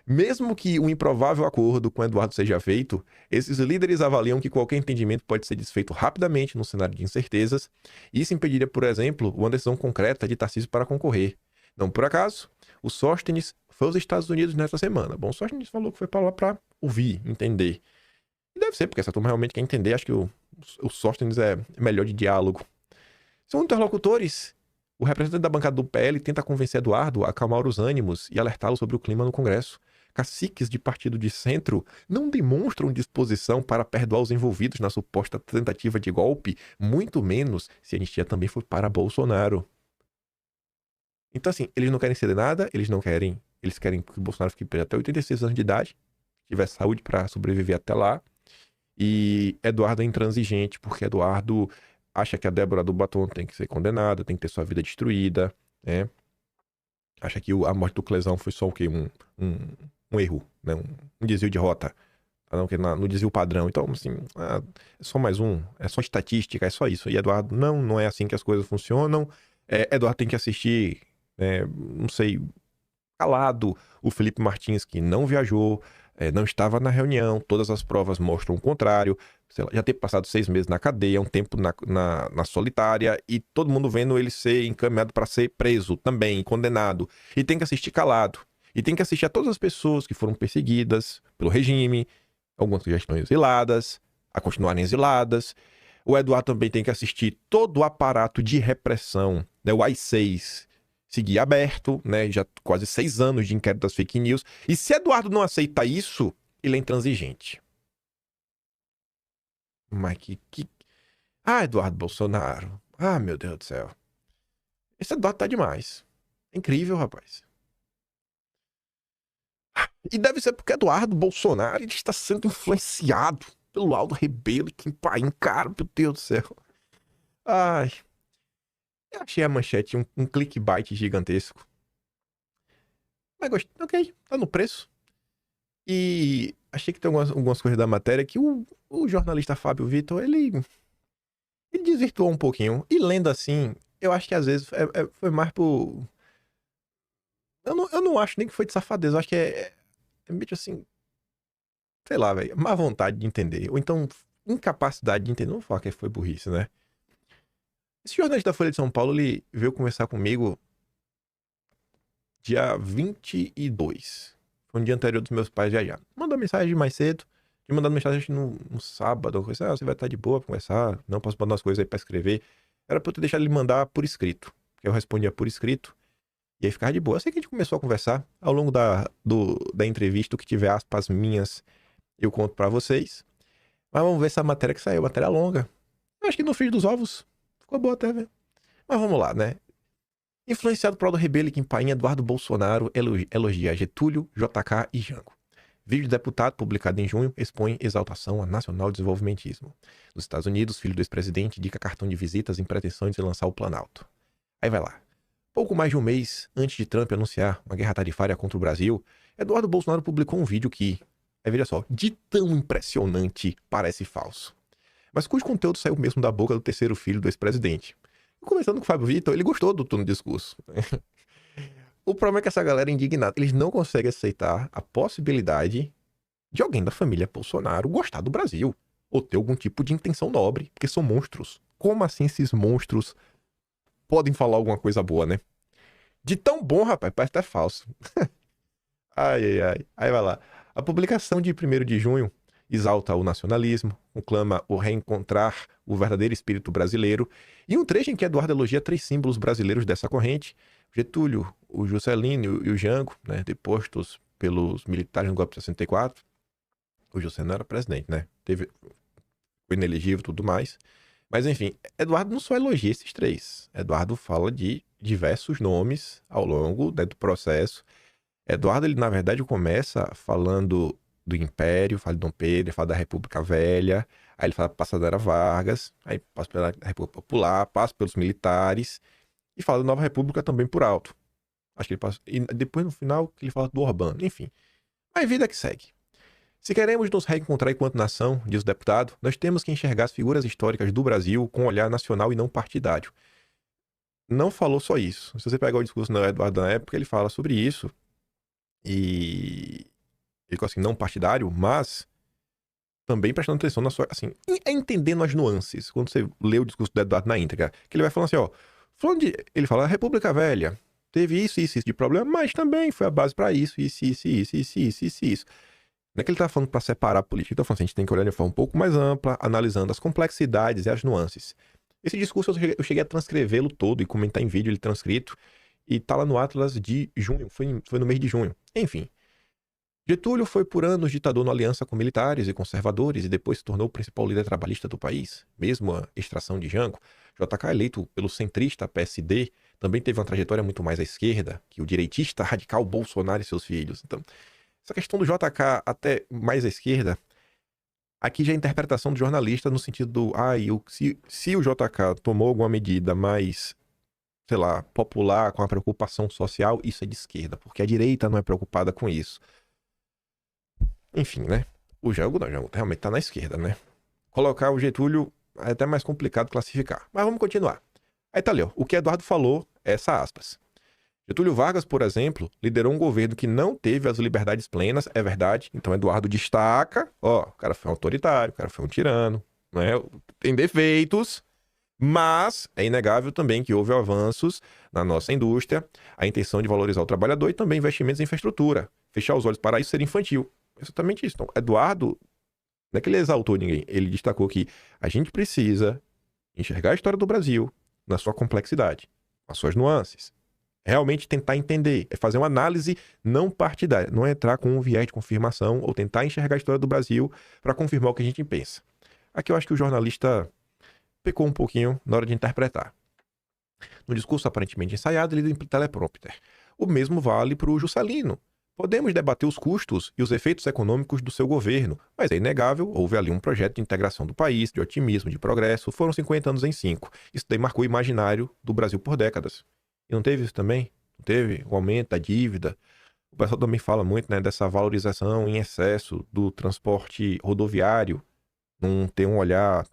Mesmo que um improvável acordo com Eduardo seja feito, esses líderes avaliam que qualquer entendimento pode ser desfeito rapidamente no cenário de incertezas. Isso impediria, por exemplo, uma decisão concreta de Tarcísio para concorrer. Não por acaso, o Sóstenes foi aos Estados Unidos nessa semana. Bom, o Sóstenes falou que foi para lá para ouvir, entender. E deve ser, porque essa turma realmente quer entender. Acho que o Sóstenes é melhor de diálogo. Segundo interlocutores, o representante da bancada do PL tenta convencer Eduardo a acalmar os ânimos e alertá-lo sobre o clima no Congresso. Caciques de partido de centro não demonstram disposição para perdoar os envolvidos na suposta tentativa de golpe, muito menos se a anistia também for para Bolsonaro. Então, assim, eles não querem ceder nada, eles querem que o Bolsonaro fique preso até 86 anos de idade, tiver saúde para sobreviver até lá. E Eduardo é intransigente, porque Eduardo acha que a Débora do Batom tem que ser condenada, tem que ter sua vida destruída, né? Acha que a morte do Clesão foi só o quê? Um erro, né? Um desvio de rota. No desvio padrão. Então, assim, é só mais é só estatística, é só isso. E Eduardo, não é assim que as coisas funcionam. Eduardo tem que assistir, não sei, calado, o Felipe Martins, que não viajou, não estava na reunião, todas as provas mostram o contrário, sei lá, já ter passado 6 meses na cadeia, um tempo na solitária, e todo mundo vendo ele ser encaminhado para ser preso também, condenado. E tem que assistir calado. E tem que assistir a todas as pessoas que foram perseguidas pelo regime, algumas que já estão exiladas, a continuarem exiladas. O Eduardo também tem que assistir todo o aparato de repressão, né, o AI-6, seguir aberto, né? Já quase 6 anos de inquérito das fake news. E se Eduardo não aceita isso, ele é intransigente. Mas que... Ah, Eduardo Bolsonaro. Ah, meu Deus do céu. Esse Eduardo tá demais. É incrível, rapaz. E deve ser porque Eduardo Bolsonaro ele está sendo influenciado pelo Aldo Rebelo e Kim Paim. Cara, meu Deus do céu. Ai. Eu achei a manchete um clickbait gigantesco. Mas gostei. Ok, tá no preço. E achei que tem algumas coisas da matéria que o jornalista Fábio Vitor, ele desvirtuou um pouquinho. E lendo assim, eu acho que às vezes foi mais por... Eu não acho nem que foi de safadeza. Eu acho que é meio assim... Sei lá, velho. Má vontade de entender. Ou então, incapacidade de entender. Não vou falar que foi burrice, né? Esse jornalista da Folha de São Paulo, ele veio conversar comigo dia 22. Foi um dia anterior dos meus pais viajar. Mandou mensagem mais cedo. Me mandando mensagem no sábado. Coisa, você vai estar de boa pra conversar. Não posso mandar umas coisas aí pra escrever. Era pra eu ter deixado ele mandar por escrito. Porque eu respondia por escrito. E aí ficava de boa. Eu sei que a gente começou a conversar. Ao longo da entrevista, o que tiver aspas minhas, eu conto pra vocês. Mas vamos ver essa matéria que saiu. Matéria longa. Eu acho que no Frigir dos Ovos ficou boa até, velho. Mas vamos lá, né? Influenciado por Aldo Rebelo e Kim Paim, Eduardo Bolsonaro elogia Getúlio, JK e Jango. Vídeo do deputado, publicado em junho, expõe exaltação a nacional desenvolvimentismo. Nos Estados Unidos, filho do ex-presidente indica cartão de visitas em pretensão de lançar o Planalto. Aí vai lá. Pouco mais de um mês antes de Trump anunciar uma guerra tarifária contra o Brasil, Eduardo Bolsonaro publicou um vídeo que, veja só, de tão impressionante parece falso. Mas cujo conteúdo saiu mesmo da boca do terceiro filho do ex-presidente. Começando com o Fábio Vitor, ele gostou do tom do discurso. O problema é que essa galera é indignada. Eles não conseguem aceitar a possibilidade de alguém da família Bolsonaro gostar do Brasil. Ou ter algum tipo de intenção nobre. Porque são monstros. Como assim esses monstros podem falar alguma coisa boa, né? De tão bom, rapaz, parece até falso. Ai. Aí vai lá. A publicação de 1º de junho exalta o nacionalismo, conclama o reencontrar o verdadeiro espírito brasileiro, e um trecho em que Eduardo elogia 3 símbolos brasileiros dessa corrente: Getúlio, o Juscelino e o Jango, né, depostos pelos militares no golpe de 64. O Juscelino era presidente, né? Foi inelegível e tudo mais. Mas enfim, Eduardo não só elogia esses 3. Eduardo fala de diversos nomes ao longo, né, do processo. Eduardo, ele na verdade começa falando do Império, fala de Dom Pedro, fala da República Velha, aí ele fala passa da Era Vargas, aí passa pela República Popular, passa pelos militares, e fala da Nova República também por alto. Acho que ele passa. E depois no final ele fala do Urbano, enfim. Mas vida que segue. Se queremos nos reencontrar enquanto nação, diz o deputado, nós temos que enxergar as figuras históricas do Brasil com um olhar nacional e não partidário. Não falou só isso. Se você pegar o discurso do Eduardo na época, ele fala sobre isso. E ele ficou assim, não partidário, mas também prestando atenção na sua, assim, entendendo as nuances. Quando você lê o discurso do Eduardo na íntegra, que ele vai falando assim, ó, ele fala, a República Velha teve isso de problema, mas também foi a base para isso. Não é que ele tá falando para separar a política, ele tá falando assim, a gente tem que olhar de forma um pouco mais ampla, analisando as complexidades e as nuances. Esse discurso eu cheguei a transcrevê-lo todo e comentar em vídeo ele transcrito, e tá lá no Atlas de junho, foi no mês de junho. Enfim, Getúlio foi por anos ditador na aliança com militares e conservadores e depois se tornou o principal líder trabalhista do país. Mesmo a extração de Jango, JK, eleito pelo centrista PSD, também teve uma trajetória muito mais à esquerda que o direitista radical Bolsonaro e seus filhos. Então, essa questão do JK até mais à esquerda, aqui já é a interpretação do jornalista no sentido do, se o JK tomou alguma medida mais, sei lá, popular, com a preocupação social, isso é de esquerda, porque a direita não é preocupada com isso. Enfim, né? O Jango realmente tá na esquerda, né? Colocar o Getúlio é até mais complicado classificar. Mas vamos continuar. Aí tá ali, ó. O que Eduardo falou, essa aspas. Getúlio Vargas, por exemplo, liderou um governo que não teve as liberdades plenas, é verdade. Então Eduardo destaca, ó, o cara foi um autoritário, o cara foi um tirano, né? Tem defeitos, mas é inegável também que houve avanços na nossa indústria, a intenção de valorizar o trabalhador e também investimentos em infraestrutura. Fechar os olhos para isso seria infantil. Exatamente isso. Então, Eduardo, não é que ele exaltou ninguém, ele destacou que a gente precisa enxergar a história do Brasil na sua complexidade, as suas nuances. realmente tentar entender, é fazer uma análise não partidária, não é entrar com um viés de confirmação ou tentar enxergar a história do Brasil para confirmar o que a gente pensa. Aqui eu acho que o jornalista pecou um pouquinho na hora de interpretar. No discurso aparentemente ensaiado, ele lido em teleprompter. O mesmo vale para o Juscelino. Podemos debater os custos e os efeitos econômicos do seu governo, mas é inegável, houve ali um projeto de integração do país, de otimismo, de progresso, foram 50 anos em 5. Isso daí marcou o imaginário do Brasil por décadas. E não teve isso também? Não teve o aumento da dívida? O pessoal também fala muito, né, dessa valorização em excesso do transporte rodoviário, não ter um olhar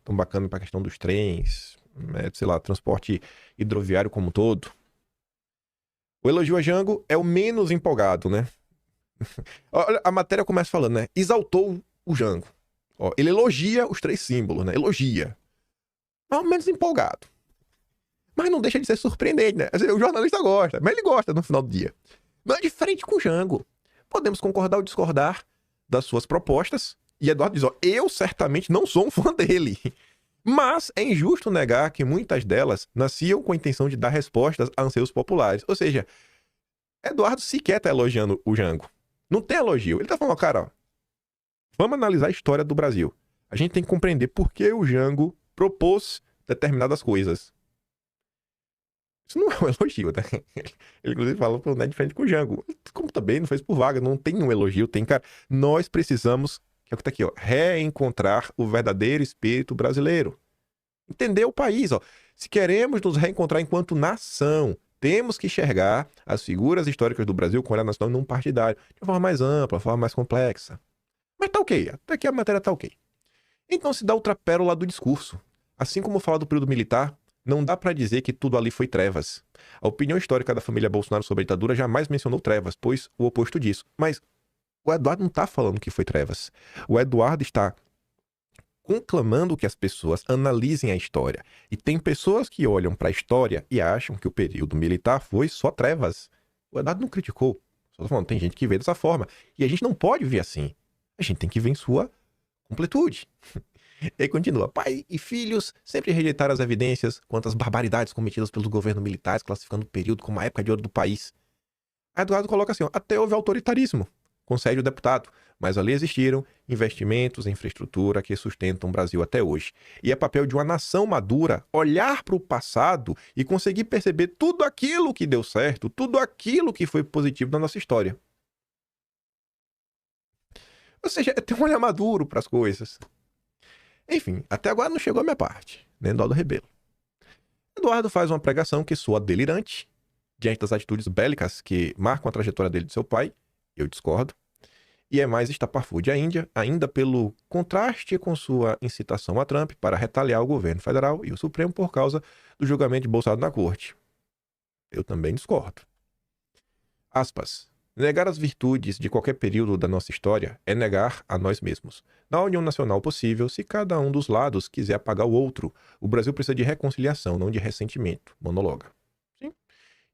tão bacana para a questão dos trens, né, sei lá, transporte hidroviário como um todo. O elogio a Jango é o menos empolgado, né? Olha, a matéria começa falando, né? Exaltou o Jango. Ó, ele elogia os 3 símbolos, né? Elogia. Mas é o menos empolgado. Mas não deixa de ser surpreendente, né? O jornalista gosta, mas ele gosta no final do dia. Mas é diferente com o Jango. Podemos concordar ou discordar das suas propostas. E Eduardo diz, ó, eu certamente não sou um fã dele. Mas é injusto negar que muitas delas nasciam com a intenção de dar respostas a anseios populares. Ou seja, Eduardo sequer está elogiando o Jango. Não tem elogio. Ele está falando, cara, ó, vamos analisar a história do Brasil. A gente tem que compreender por que o Jango propôs determinadas coisas. Isso não é um elogio, né? Ele inclusive falou que não é diferente com o Jango. Como também não fez por vaga, não tem um elogio, tem, cara, nós precisamos... que é o que tá aqui, ó, reencontrar o verdadeiro espírito brasileiro. Entender o país, ó. Se queremos nos reencontrar enquanto nação, temos que enxergar as figuras históricas do Brasil com olhar nacional e não partidário, de uma forma mais ampla, de uma forma mais complexa. Mas tá ok, até aqui a matéria tá ok. Então se dá outra pérola do discurso. Assim como fala do período militar, não dá pra dizer que tudo ali foi trevas. A opinião histórica da família Bolsonaro sobre a ditadura jamais mencionou trevas, pois o oposto disso. Mas o Eduardo não está falando que foi trevas. O Eduardo está conclamando que as pessoas analisem a história. E tem pessoas que olham para a história e acham que o período militar foi só trevas. O Eduardo não criticou. Só tô falando, tem gente que vê dessa forma. E a gente não pode ver assim. A gente tem que ver em sua completude. E aí continua. Pai e filhos sempre rejeitaram as evidências quanto às barbaridades cometidas pelos governos militares, classificando o período como a época de ouro do país. Aí Eduardo coloca assim, ó, até houve autoritarismo. Concede o deputado, mas ali existiram investimentos em infraestrutura que sustentam o Brasil até hoje. E é papel de uma nação madura olhar para o passado e conseguir perceber tudo aquilo que deu certo, tudo aquilo que foi positivo na nossa história. Ou seja, é ter um olhar maduro para as coisas. Enfim, até agora não chegou a minha parte, nem Eduardo Rebelo. Eduardo faz uma pregação que soa delirante, diante das atitudes bélicas que marcam a trajetória dele e de seu pai. Eu discordo. E é mais estapafúrdia ainda pelo contraste com sua incitação a Trump para retaliar o governo federal e o Supremo por causa do julgamento de Bolsonaro na corte. Eu também discordo. Aspas. Negar as virtudes de qualquer período da nossa história é negar a nós mesmos. Na união nacional possível, se cada um dos lados quiser apagar o outro, o Brasil precisa de reconciliação, não de ressentimento. Monologa.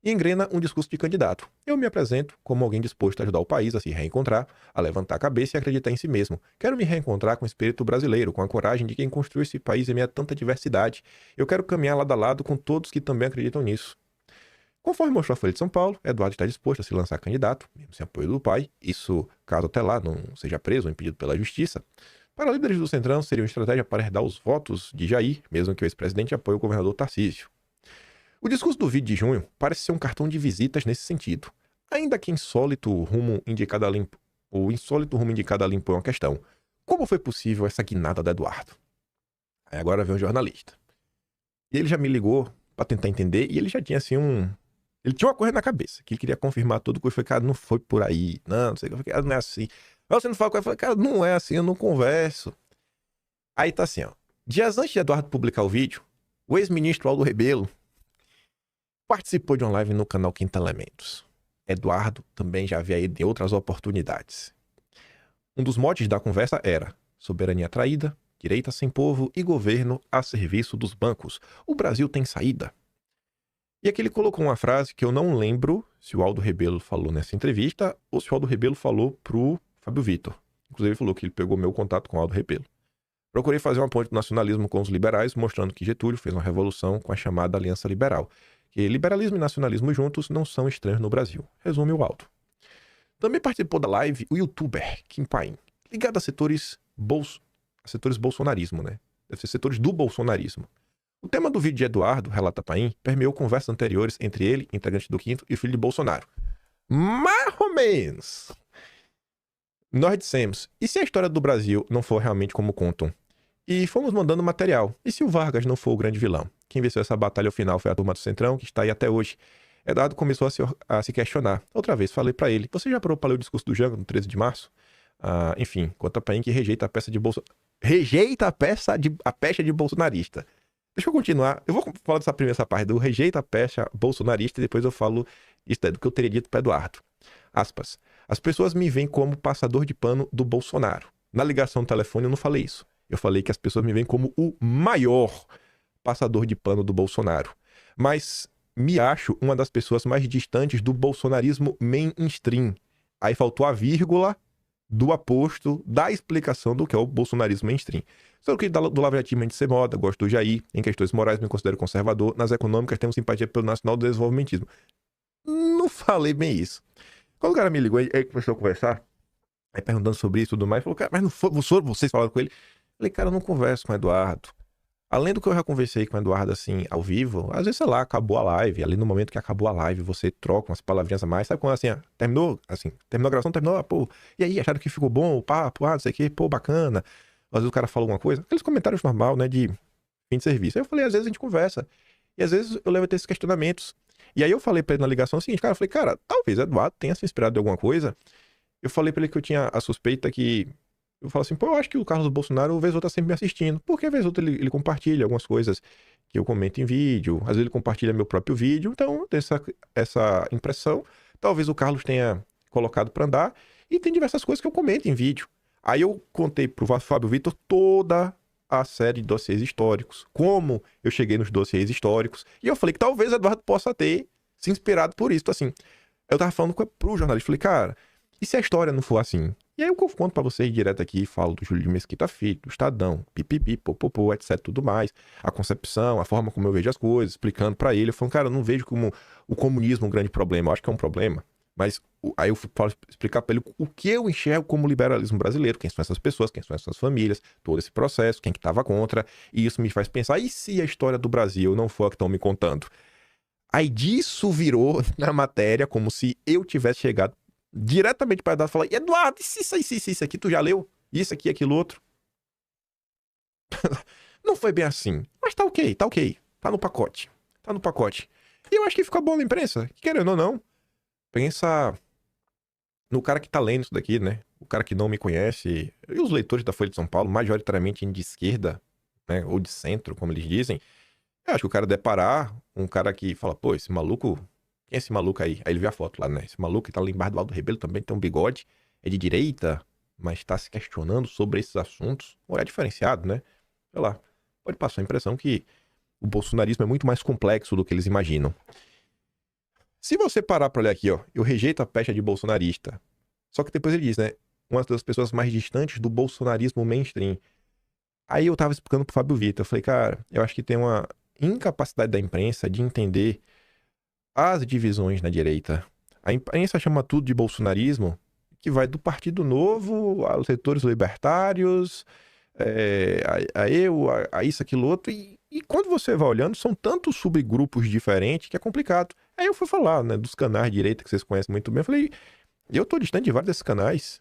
E engrena um discurso de candidato. Eu me apresento como alguém disposto a ajudar o país a se reencontrar, a levantar a cabeça e acreditar em si mesmo. Quero me reencontrar com o espírito brasileiro, com a coragem de quem construiu esse país em meio a tanta diversidade. Eu quero caminhar lado a lado com todos que também acreditam nisso. Conforme mostrou a Folha de São Paulo, Eduardo está disposto a se lançar candidato, mesmo sem apoio do pai, isso caso até lá não seja preso ou impedido pela justiça. Para líderes do Centrão, seria uma estratégia para herdar os votos de Jair, mesmo que o ex-presidente apoie o governador Tarcísio. O discurso do vídeo de junho parece ser um cartão de visitas nesse sentido. Ainda que o insólito rumo indicado a limpo é uma questão. Como foi possível essa guinada do Eduardo? Aí agora vem um jornalista. E ele já me ligou para tentar entender e ele já tinha assim Ele tinha uma coisa na cabeça, que ele queria confirmar tudo, que eu falei, cara, não foi por aí, não sei o que, eu falei, cara, não é assim. Mas você não fala com ele, eu falei, cara, não é assim, eu não converso. Aí tá assim, ó. Dias antes de Eduardo publicar o vídeo, o ex-ministro Aldo Rebelo participou de uma live no canal Quinta Elementos. Eduardo também já havia ido em outras oportunidades. Um dos motes da conversa era soberania traída, direita sem povo e governo a serviço dos bancos. O Brasil tem saída. E aqui ele colocou uma frase que eu não lembro se o Aldo Rebelo falou nessa entrevista ou se o Aldo Rebelo falou pro Fábio Vitor. Inclusive ele falou que ele pegou meu contato com o Aldo Rebelo. Procurei fazer uma ponte do nacionalismo com os liberais, mostrando que Getúlio fez uma revolução com a chamada Aliança Liberal, porque liberalismo e nacionalismo juntos não são estranhos no Brasil. Resume o Aldo. Também participou da live o youtuber Kim Paim, ligado a setores bolsonarismo, né? Deve ser setores do bolsonarismo. O tema do vídeo de Eduardo, relata Paim, permeou conversas anteriores entre ele, integrante do Quinto, e o filho de Bolsonaro. Mais ou menos. Nós dissemos, e se a história do Brasil não for realmente como contam? E fomos mandando material. E se o Vargas não for o grande vilão? Quem venceu essa batalha ao final foi a turma do Centrão, que está aí até hoje. Eduardo começou a se questionar. Outra vez, falei pra ele, você já parou pra ler o discurso do Jango no 13 de março? Enfim, conta pra mim que rejeita a peça de pecha de bolsonarista. Deixa eu continuar. Eu vou falar dessa primeira parte do rejeita a pecha bolsonarista e depois eu falo isso do que eu teria dito para Eduardo. Aspas. As pessoas me veem como passador de pano do Bolsonaro. Na ligação do telefone eu não falei isso. Eu falei que as pessoas me veem como o maior passador de pano do Bolsonaro. Mas me acho uma das pessoas mais distantes do bolsonarismo mainstream. Aí faltou a vírgula do aposto da explicação do que é o bolsonarismo mainstream. Sou que do Lava Jato de ser moda, gosto do Jair, em questões morais me considero conservador, nas econômicas temos simpatia pelo nacional desenvolvimentismo. Não falei bem isso. Quando o cara me ligou, ele começou a conversar, aí perguntando sobre isso e tudo mais, falou, cara, mas não foi vocês falaram com ele? Eu falei, cara, eu não converso com o Eduardo. Além do que eu já conversei com o Eduardo, assim, ao vivo, às vezes, sei lá, acabou a live, ali no momento que acabou a live, você troca umas palavrinhas a mais, sabe quando, assim, terminou a gravação, pô, e aí, acharam que ficou bom o papo, não sei o quê, pô, bacana. Às vezes o cara fala alguma coisa, aqueles comentários normal, né, de fim de serviço. Aí eu falei, às vezes a gente conversa, e às vezes eu levo a ter esses questionamentos. E aí eu falei pra ele na ligação o seguinte, cara, eu falei, cara, talvez Eduardo tenha se inspirado em alguma coisa. Eu falei pra ele que eu tinha a suspeita que, eu falo assim, pô, eu acho que o Carlos Bolsonaro, o vez ou outro, tá sempre me assistindo. Porque, vez ou outra, ele compartilha algumas coisas que eu comento em vídeo. Às vezes ele compartilha meu próprio vídeo. Então, tem essa impressão. Talvez o Carlos tenha colocado pra andar. E tem diversas coisas que eu comento em vídeo. Aí eu contei pro Fábio Vitor toda a série de dossiês históricos. Como eu cheguei nos dossiês históricos. E eu falei que talvez o Eduardo possa ter se inspirado por isso. Assim, eu tava falando pro jornalista. Falei, cara, e se a história não for assim? E aí eu conto pra vocês direto aqui, falo do Júlio de Mesquita Filho, do Estadão, pipipi, popopô, etc, tudo mais. A concepção, a forma como eu vejo as coisas, explicando pra ele. Eu falo, cara, eu não vejo como o comunismo um grande problema. Eu acho que é um problema. Mas aí eu falo explicar pra ele o que eu enxergo como liberalismo brasileiro, quem são essas pessoas, quem são essas famílias, todo esse processo, quem que tava contra. E isso me faz pensar, e se a história do Brasil não for a que estão me contando? Aí disso virou na matéria como se eu tivesse chegado diretamente para Eduardo e falar, Eduardo, isso aqui tu já leu? Isso aqui, aquilo outro? Não foi bem assim. Mas tá ok. Tá no pacote. E eu acho que fica bom na imprensa. Querendo ou não, pensa no cara que tá lendo isso daqui, né? O cara que não me conhece. E os leitores da Folha de São Paulo, majoritariamente de esquerda, né? Ou de centro, como eles dizem. Eu acho que o cara deparar um cara que fala, pô, esse maluco... Quem é esse maluco aí? Aí ele vê a foto lá, né? Esse maluco que tá lá embaixo do Aldo Rebelo também tem um bigode, é de direita, mas tá se questionando sobre esses assuntos. Ou é diferenciado, né? Sei lá. Pode passar a impressão que o bolsonarismo é muito mais complexo do que eles imaginam. Se você parar pra olhar aqui, ó, eu rejeito a pecha de bolsonarista. Só que depois ele diz, né? Uma das pessoas mais distantes do bolsonarismo mainstream. Aí eu tava explicando pro Fábio Vitor. Eu falei, cara, eu acho que tem uma incapacidade da imprensa de entender as divisões na direita. A imprensa chama tudo de bolsonarismo, que vai do Partido Novo aos setores libertários, a isso, aquilo, outro. E quando você vai olhando, são tantos subgrupos diferentes que é complicado. Aí eu fui falar, né, dos canais de direita que vocês conhecem muito bem. Eu falei, eu tô distante de vários desses canais.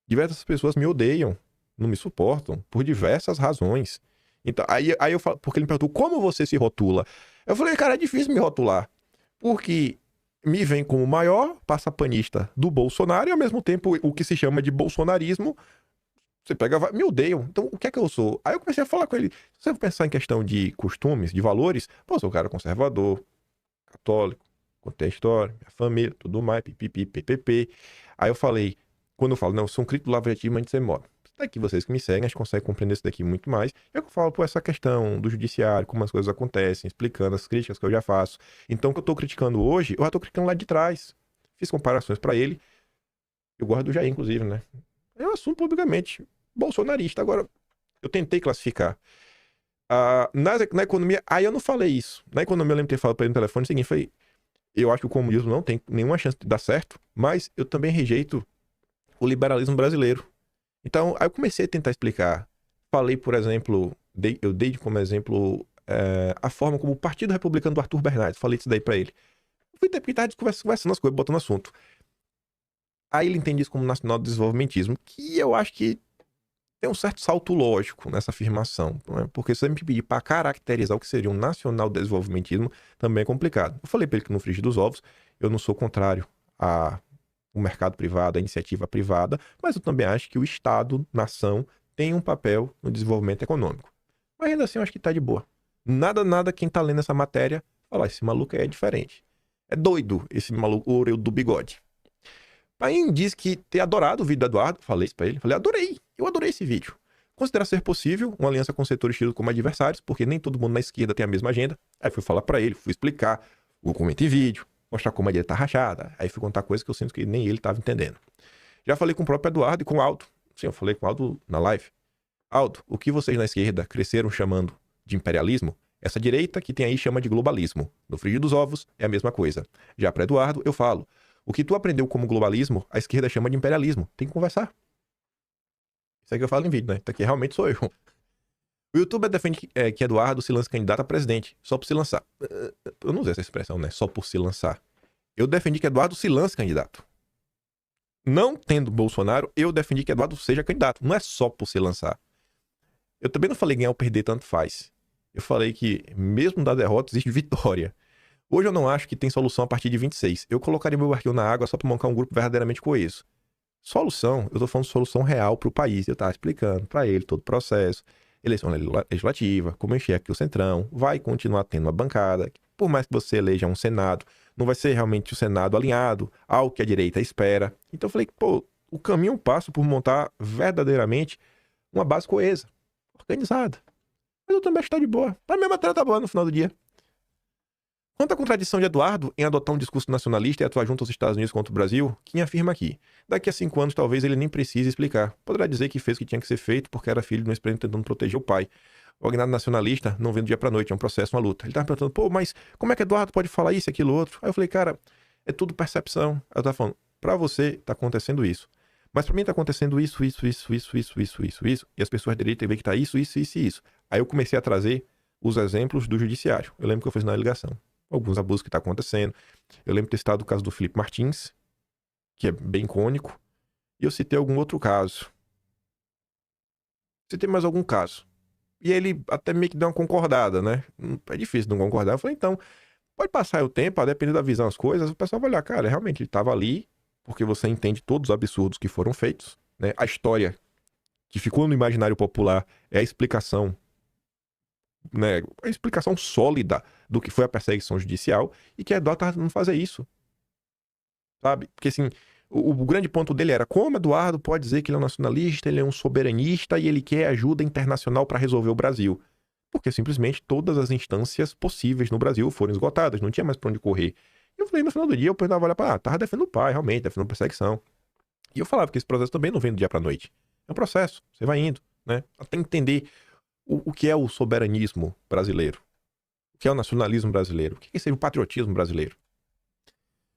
Diversas pessoas me odeiam, não me suportam, por diversas razões. Então, aí eu falo, porque ele me perguntou, como você se rotula? Eu falei, cara, é difícil me rotular. Porque me vem como o maior passapanista do Bolsonaro e, ao mesmo tempo, o que se chama de bolsonarismo, você pega, me odeiam. Então, o que é que eu sou? Aí eu comecei a falar com ele. Se você pensar em questão de costumes, de valores, pô, eu sou um cara conservador, católico, contei a história, minha família, tudo mais, pipipi, ppp. Aí eu falei, quando eu falo, não, eu sou um crítico do Lava Jato, mas de ser modo. Daqui vocês que me seguem, a gente consegue compreender isso daqui muito mais. Eu falo por essa questão do judiciário, como as coisas acontecem, explicando as críticas que eu já faço. Então, o que eu tô criticando hoje, eu já tô criticando lá de trás. Fiz comparações pra ele. Eu gosto do Jair, inclusive, né? Eu assumo publicamente bolsonarista. Agora, eu tentei classificar. Na economia, aí eu não falei isso. Na economia eu lembro de ter falado pra ele no telefone o seguinte, falei, eu acho que o comunismo não tem nenhuma chance de dar certo, mas eu também rejeito o liberalismo brasileiro. Então, aí eu comecei a tentar explicar. Falei, por exemplo, eu dei como exemplo a forma como o Partido Republicano do Arthur Bernardes, falei isso daí pra ele. Fui ter que estar conversando as coisas, botando assunto. Aí ele entende isso como nacional-desenvolvimentismo, que eu acho que tem um certo salto lógico nessa afirmação, né? Porque se você me pedir para caracterizar o que seria um nacional-desenvolvimentismo, também é complicado. Eu falei para ele que no frigir dos ovos, eu não sou contrário ao mercado privado, à iniciativa privada, mas eu também acho que o Estado, nação, tem um papel no desenvolvimento econômico. Mas ainda assim eu acho que tá de boa. Nada quem tá lendo essa matéria fala, esse maluco é diferente. É doido esse maluco, o orelho do bigode. Paim diz que ter adorado o vídeo do Eduardo, falei isso pra ele, falei, eu adorei esse vídeo. Considera ser possível uma aliança com setores tidos como adversários, porque nem todo mundo na esquerda tem a mesma agenda. Aí fui falar pra ele, fui explicar o documento em vídeo, mostrar como a direita tá rachada. Aí fui contar coisas que eu sinto que nem ele tava entendendo. Já falei com o próprio Eduardo e com o Aldo. Sim, eu falei com o Aldo na live. Aldo, o que vocês na esquerda cresceram chamando de imperialismo, essa direita que tem aí chama de globalismo. No frigir dos ovos é a mesma coisa. Já para Eduardo, eu falo, o que tu aprendeu como globalismo, a esquerda chama de imperialismo. Tem que conversar. Isso é que eu falo em vídeo, né? Isso aqui realmente sou eu. O youtuber defende que Eduardo se lança candidato a presidente, só por se lançar. Eu não usei essa expressão, né? Só por se lançar. Eu defendi que Eduardo se lance candidato. Não tendo Bolsonaro, eu defendi que Eduardo seja candidato. Não é só por se lançar. Eu também não falei ganhar ou perder, tanto faz. Eu falei que, mesmo da derrota, existe vitória. Hoje eu não acho que tem solução a partir de 26. Eu colocaria meu barquinho na água só para montar um grupo verdadeiramente coeso. Solução, eu tô falando de solução real pro país. Eu tava explicando para ele todo o processo. Eleição legislativa, como eu enxergo que o Centrão vai continuar tendo uma bancada. Por mais que você eleja um Senado, não vai ser realmente o Senado alinhado ao que a direita espera. Então eu falei, o caminho eu passo por montar verdadeiramente uma base coesa, organizada. Mas eu também acho que tá de boa. Pra minha matéria tá boa no final do dia. Quanto à contradição de Eduardo em adotar um discurso nacionalista e atuar junto aos Estados Unidos contra o Brasil, quem afirma aqui? Daqui a 5 anos talvez ele nem precise explicar. Poderá dizer que fez o que tinha que ser feito porque era filho de um ex-presidente tentando proteger o pai. O agnado nacionalista não vem do dia pra noite, é um processo, uma luta. Ele tava perguntando, mas como é que Eduardo pode falar isso, aquilo, outro? Aí eu falei, cara, é tudo percepção. Aí eu tava falando, pra você tá acontecendo isso. Mas pra mim tá acontecendo isso. E as pessoas da direita veem que tá isso. Aí eu comecei a trazer os exemplos do judiciário. Eu lembro que eu fiz na ligação. Alguns abusos que tá acontecendo. Eu lembro de ter citado o caso do Felipe Martins, que é bem icônico. E eu citei algum outro caso. Citei mais algum caso. E ele até meio que deu uma concordada, né? É difícil não concordar. Eu falei, então, pode passar o tempo, a depender da visão das coisas, o pessoal vai olhar, cara, realmente ele tava ali, porque você entende todos os absurdos que foram feitos, né? A história que ficou no imaginário popular é a explicação, né? A explicação sólida do que foi a perseguição judicial e que a Eduardo tava tentando fazer isso. Sabe? Porque assim, o grande ponto dele era como Eduardo pode dizer que ele é um nacionalista, ele é um soberanista e ele quer ajuda internacional para resolver o Brasil. Porque simplesmente todas as instâncias possíveis no Brasil foram esgotadas, não tinha mais pra onde correr. E eu falei, no final do dia, eu pensava, olhar pra tava defendendo o pai, realmente, defendendo perseguição. E eu falava que esse processo também não vem do dia pra noite. É um processo, você vai indo, né? Até entender o que é o soberanismo brasileiro. O que é o nacionalismo brasileiro. O que é o patriotismo brasileiro.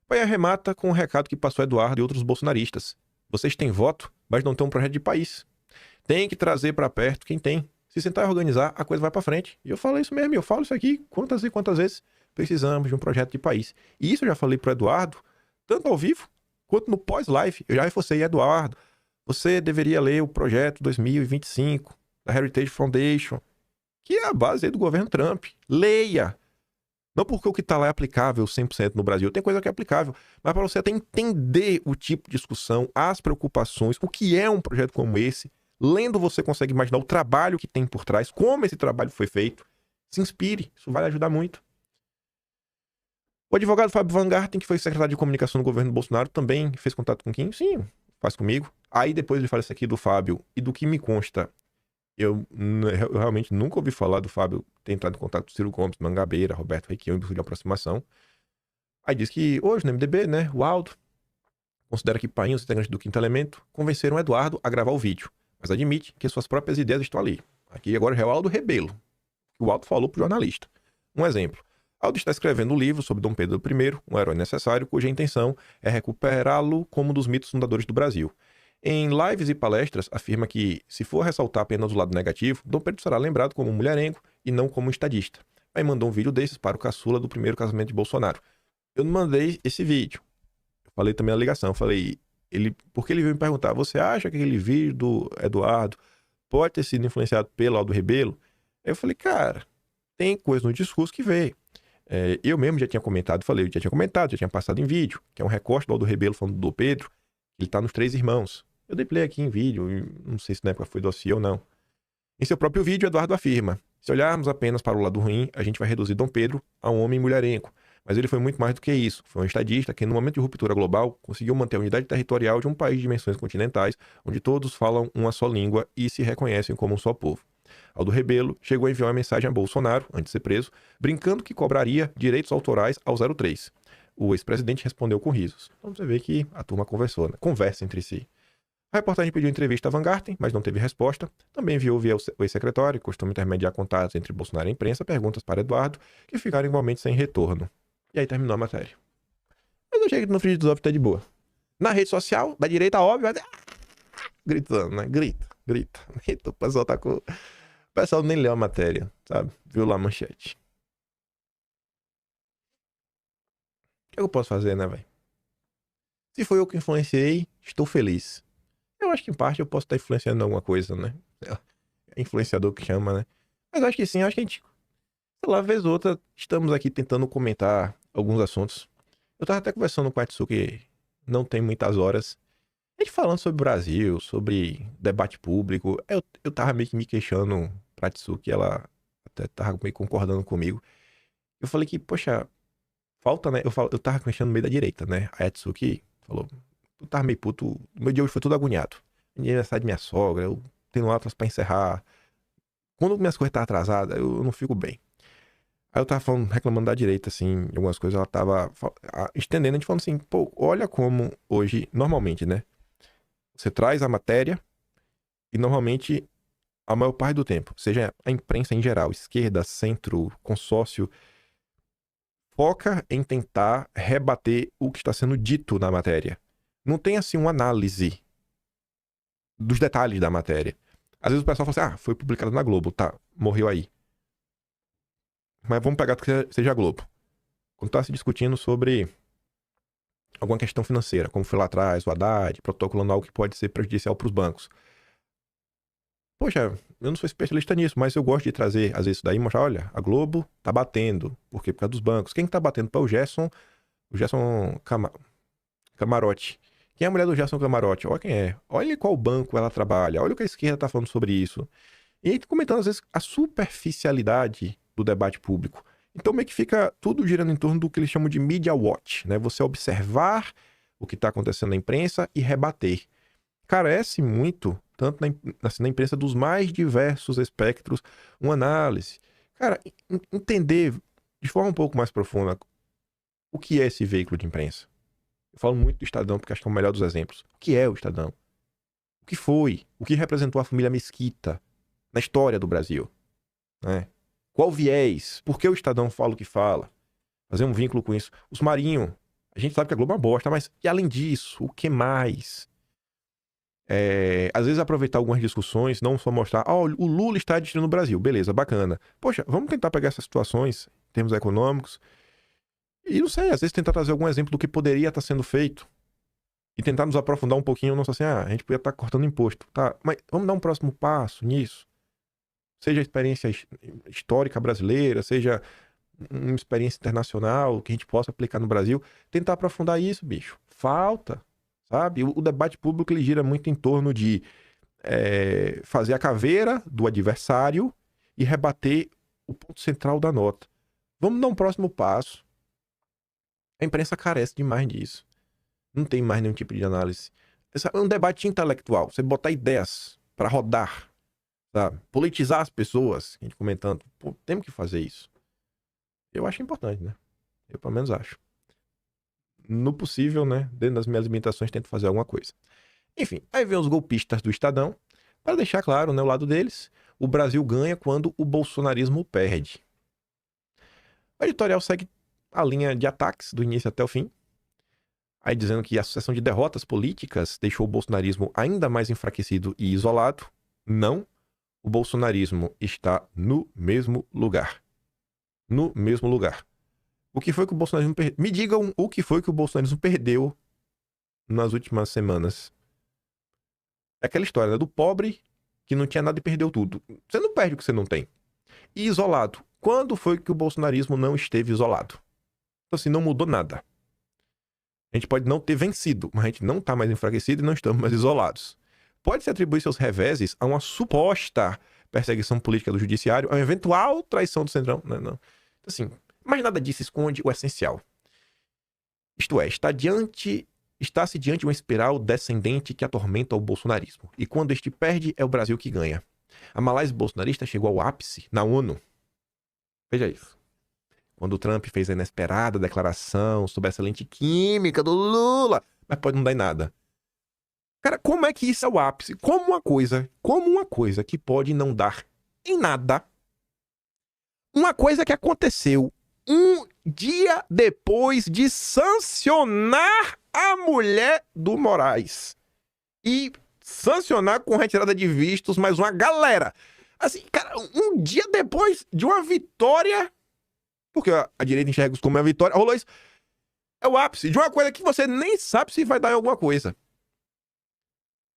Pai arremata com um recado que passou Eduardo e outros bolsonaristas. Vocês têm voto, mas não têm um projeto de país. Tem que trazer pra perto quem tem. Se sentar e organizar, a coisa vai pra frente. E eu falo isso mesmo, eu falo isso aqui quantas e quantas vezes precisamos de um projeto de país. E isso eu já falei pro Eduardo, tanto ao vivo, quanto no pós-live. Eu já reforcei, Eduardo, você deveria ler o projeto 2025 da Heritage Foundation, que é a base aí do governo Trump. Leia! Não porque o que está lá é aplicável 100% no Brasil, tem coisa que é aplicável, mas para você até entender o tipo de discussão, as preocupações, o que é um projeto como esse, lendo você consegue imaginar o trabalho que tem por trás, como esse trabalho foi feito. Se inspire, isso vai ajudar muito. O advogado Fábio Van Garten, que foi secretário de comunicação do governo Bolsonaro, também fez contato com quem? Sim, faz comigo. Aí depois ele fala isso aqui do Fábio, e do que me consta, eu realmente nunca ouvi falar do Fábio ter entrado em contato com Ciro Gomes, Mangabeira, Roberto Requião, em busca de aproximação. Aí diz que hoje no MDB, né, o Aldo considera que Painho, os integrantes do Quinto Elemento, convenceram Eduardo a gravar o vídeo, mas admite que suas próprias ideias estão ali. Aqui agora é o Aldo Rebelo. o Aldo falou pro jornalista. Um exemplo. Aldo está escrevendo um livro sobre Dom Pedro I, um herói necessário, cuja intenção é recuperá-lo como um dos mitos fundadores do Brasil. Em lives e palestras, afirma que, se for ressaltar apenas o lado negativo, Dom Pedro será lembrado como um mulherengo e não como um estadista. Aí mandou um vídeo desses para o caçula do primeiro casamento de Bolsonaro. Eu não mandei esse vídeo. Eu falei também na ligação, porque ele veio me perguntar, você acha que aquele vídeo do Eduardo pode ter sido influenciado pelo Aldo Rebelo? Aí eu falei, cara, tem coisa no discurso que veio. Eu mesmo já tinha comentado, já tinha passado em vídeo, que é um recorte do Aldo Rebelo falando do Dom Pedro, ele tá nos Três Irmãos. Eu dei play aqui em vídeo, não sei se na época foi dossiê ou não. Em seu próprio vídeo, Eduardo afirma, se olharmos apenas para o lado ruim, a gente vai reduzir Dom Pedro a um homem mulherengo. Mas ele foi muito mais do que isso. Foi um estadista que, no momento de ruptura global, conseguiu manter a unidade territorial de um país de dimensões continentais, onde todos falam uma só língua e se reconhecem como um só povo. Aldo Rebelo chegou a enviar uma mensagem a Bolsonaro, antes de ser preso, brincando que cobraria direitos autorais ao 03. O ex-presidente respondeu com risos. Então você vê que a turma conversou, né? Conversa entre si. A reportagem pediu entrevista a Van Garten, mas não teve resposta. Também enviou via o ex-secretário, que costuma intermediar contatos entre Bolsonaro e a imprensa, perguntas para Eduardo, que ficaram igualmente sem retorno. E aí terminou a matéria. Mas eu achei que no Free dos tá de boa. Na rede social, da direita, óbvio, gritando, né? Grita. O pessoal tá com... O pessoal nem leu a matéria, sabe? Viu lá a manchete. O que eu posso fazer, né, velho? Se foi eu que influenciei, estou feliz. Eu acho que em parte eu posso estar influenciando alguma coisa, né? É influenciador que chama, né? Mas acho que sim, acho que a gente... Sei lá, vez ou outra, estamos aqui tentando comentar alguns assuntos. Eu tava até conversando com a Atsuki, não tem muitas horas. A gente falando sobre o Brasil, sobre debate público. Eu tava meio que me queixando pra Atsuki, ela até tava meio concordando comigo. Eu falei que, poxa, falta, né? Eu tava mexendo no meio da direita, né? A Atsuki falou, eu tava meio puto. O meu dia hoje foi tudo agoniado. Aniversário de minha sogra, eu tenho atlas pra encerrar. Quando minhas coisas estão atrasadas, eu não fico bem. Aí eu tava falando, reclamando da direita, assim, algumas coisas, ela tava estendendo, a gente falando assim, pô, olha como hoje, normalmente, né? Você traz a matéria e normalmente, a maior parte do tempo, seja a imprensa em geral, esquerda, centro, consórcio, foca em tentar rebater o que está sendo dito na matéria. Não tem, assim, uma análise dos detalhes da matéria. Às vezes o pessoal fala assim, foi publicado na Globo, tá, morreu aí. Mas vamos pegar que seja a Globo. Quando tá se discutindo sobre alguma questão financeira, como foi lá atrás, o Haddad, protocolando algo que pode ser prejudicial para os bancos. Poxa, eu não sou especialista nisso, mas eu gosto de trazer, às vezes, isso daí e mostrar, olha, a Globo tá batendo. Por quê? Por causa dos bancos. Quem tá batendo para o Gerson Camarote. Quem é a mulher do Gerson Camarote? Olha quem é. Olha qual banco ela trabalha. Olha o que a esquerda tá falando sobre isso. E aí comentando, às vezes, a superficialidade do debate público. Então meio que fica tudo girando em torno do que eles chamam de media watch, né? Você observar o que está acontecendo na imprensa e rebater. Carece muito, tanto na imprensa dos mais diversos espectros, uma análise. Cara, entender de forma um pouco mais profunda o que é esse veículo de imprensa. Eu falo muito do Estadão porque acho que é o melhor dos exemplos. O que é o Estadão? O que foi? O que representou a família Mesquita na história do Brasil? Né? Qual viés? Por que o Estadão fala o que fala? Fazer um vínculo com isso. Os Marinho, a gente sabe que a Globo é uma bosta, mas e além disso, o que mais? Às vezes aproveitar algumas discussões, não só mostrar, o Lula está destruindo o Brasil, beleza, bacana. Poxa, vamos tentar pegar essas situações em termos econômicos e não sei, às vezes tentar trazer algum exemplo do que poderia estar sendo feito e tentar nos aprofundar um pouquinho, não só assim, a gente podia estar cortando imposto, tá? Mas vamos dar um próximo passo nisso. Seja a experiência histórica brasileira, seja uma experiência internacional que a gente possa aplicar no Brasil, tentar aprofundar isso, bicho. Falta, sabe? O debate público ele gira muito em torno de fazer a caveira do adversário e rebater o ponto central da nota. Vamos dar um próximo passo. A imprensa carece demais disso. Não tem mais nenhum tipo de análise. É um debate intelectual. Você botar ideias para rodar, sabe? Politizar as pessoas, a gente comentando. Pô, temos que fazer isso. Eu acho importante, né? Eu pelo menos acho. No possível, né? Dentro das minhas limitações, tento fazer alguma coisa. Enfim, aí vem os golpistas do Estadão, para deixar claro, né, o lado deles. o Brasil ganha quando o bolsonarismo perde. O editorial segue a linha de ataques do início até o fim, aí dizendo que a sucessão de derrotas políticas deixou o bolsonarismo ainda mais enfraquecido e isolado. Não, o bolsonarismo está no mesmo lugar. No mesmo lugar. O que foi que o bolsonarismo perdeu? Me digam o que foi que o bolsonarismo perdeu nas últimas semanas. É aquela história, né, do pobre que não tinha nada e perdeu tudo. Você não perde o que você não tem. E isolado. Quando foi que o bolsonarismo não esteve isolado? Então assim, não mudou nada. A gente pode não ter vencido, mas a gente não está mais enfraquecido e não estamos mais isolados. Pode-se atribuir seus reveses a uma suposta perseguição política do judiciário, a uma eventual traição do Centrão. Não, não. Então, assim, mas nada disso esconde o essencial. Isto é, está-se diante de uma espiral descendente que atormenta o bolsonarismo. E quando este perde, é o Brasil que ganha. A malaise bolsonarista chegou ao ápice na ONU. Veja isso. Quando o Trump fez a inesperada declaração sobre a excelente química do Lula, mas pode não dar em nada. Cara, como é que isso é o ápice? Como uma coisa que pode não dar em nada, uma coisa que aconteceu um dia depois de sancionar a mulher do Moraes e sancionar com retirada de vistos mais uma galera. Assim, cara, um dia depois de uma vitória, porque a direita enxerga isso como uma vitória, rolou isso. É o ápice de uma coisa que você nem sabe se vai dar em alguma coisa.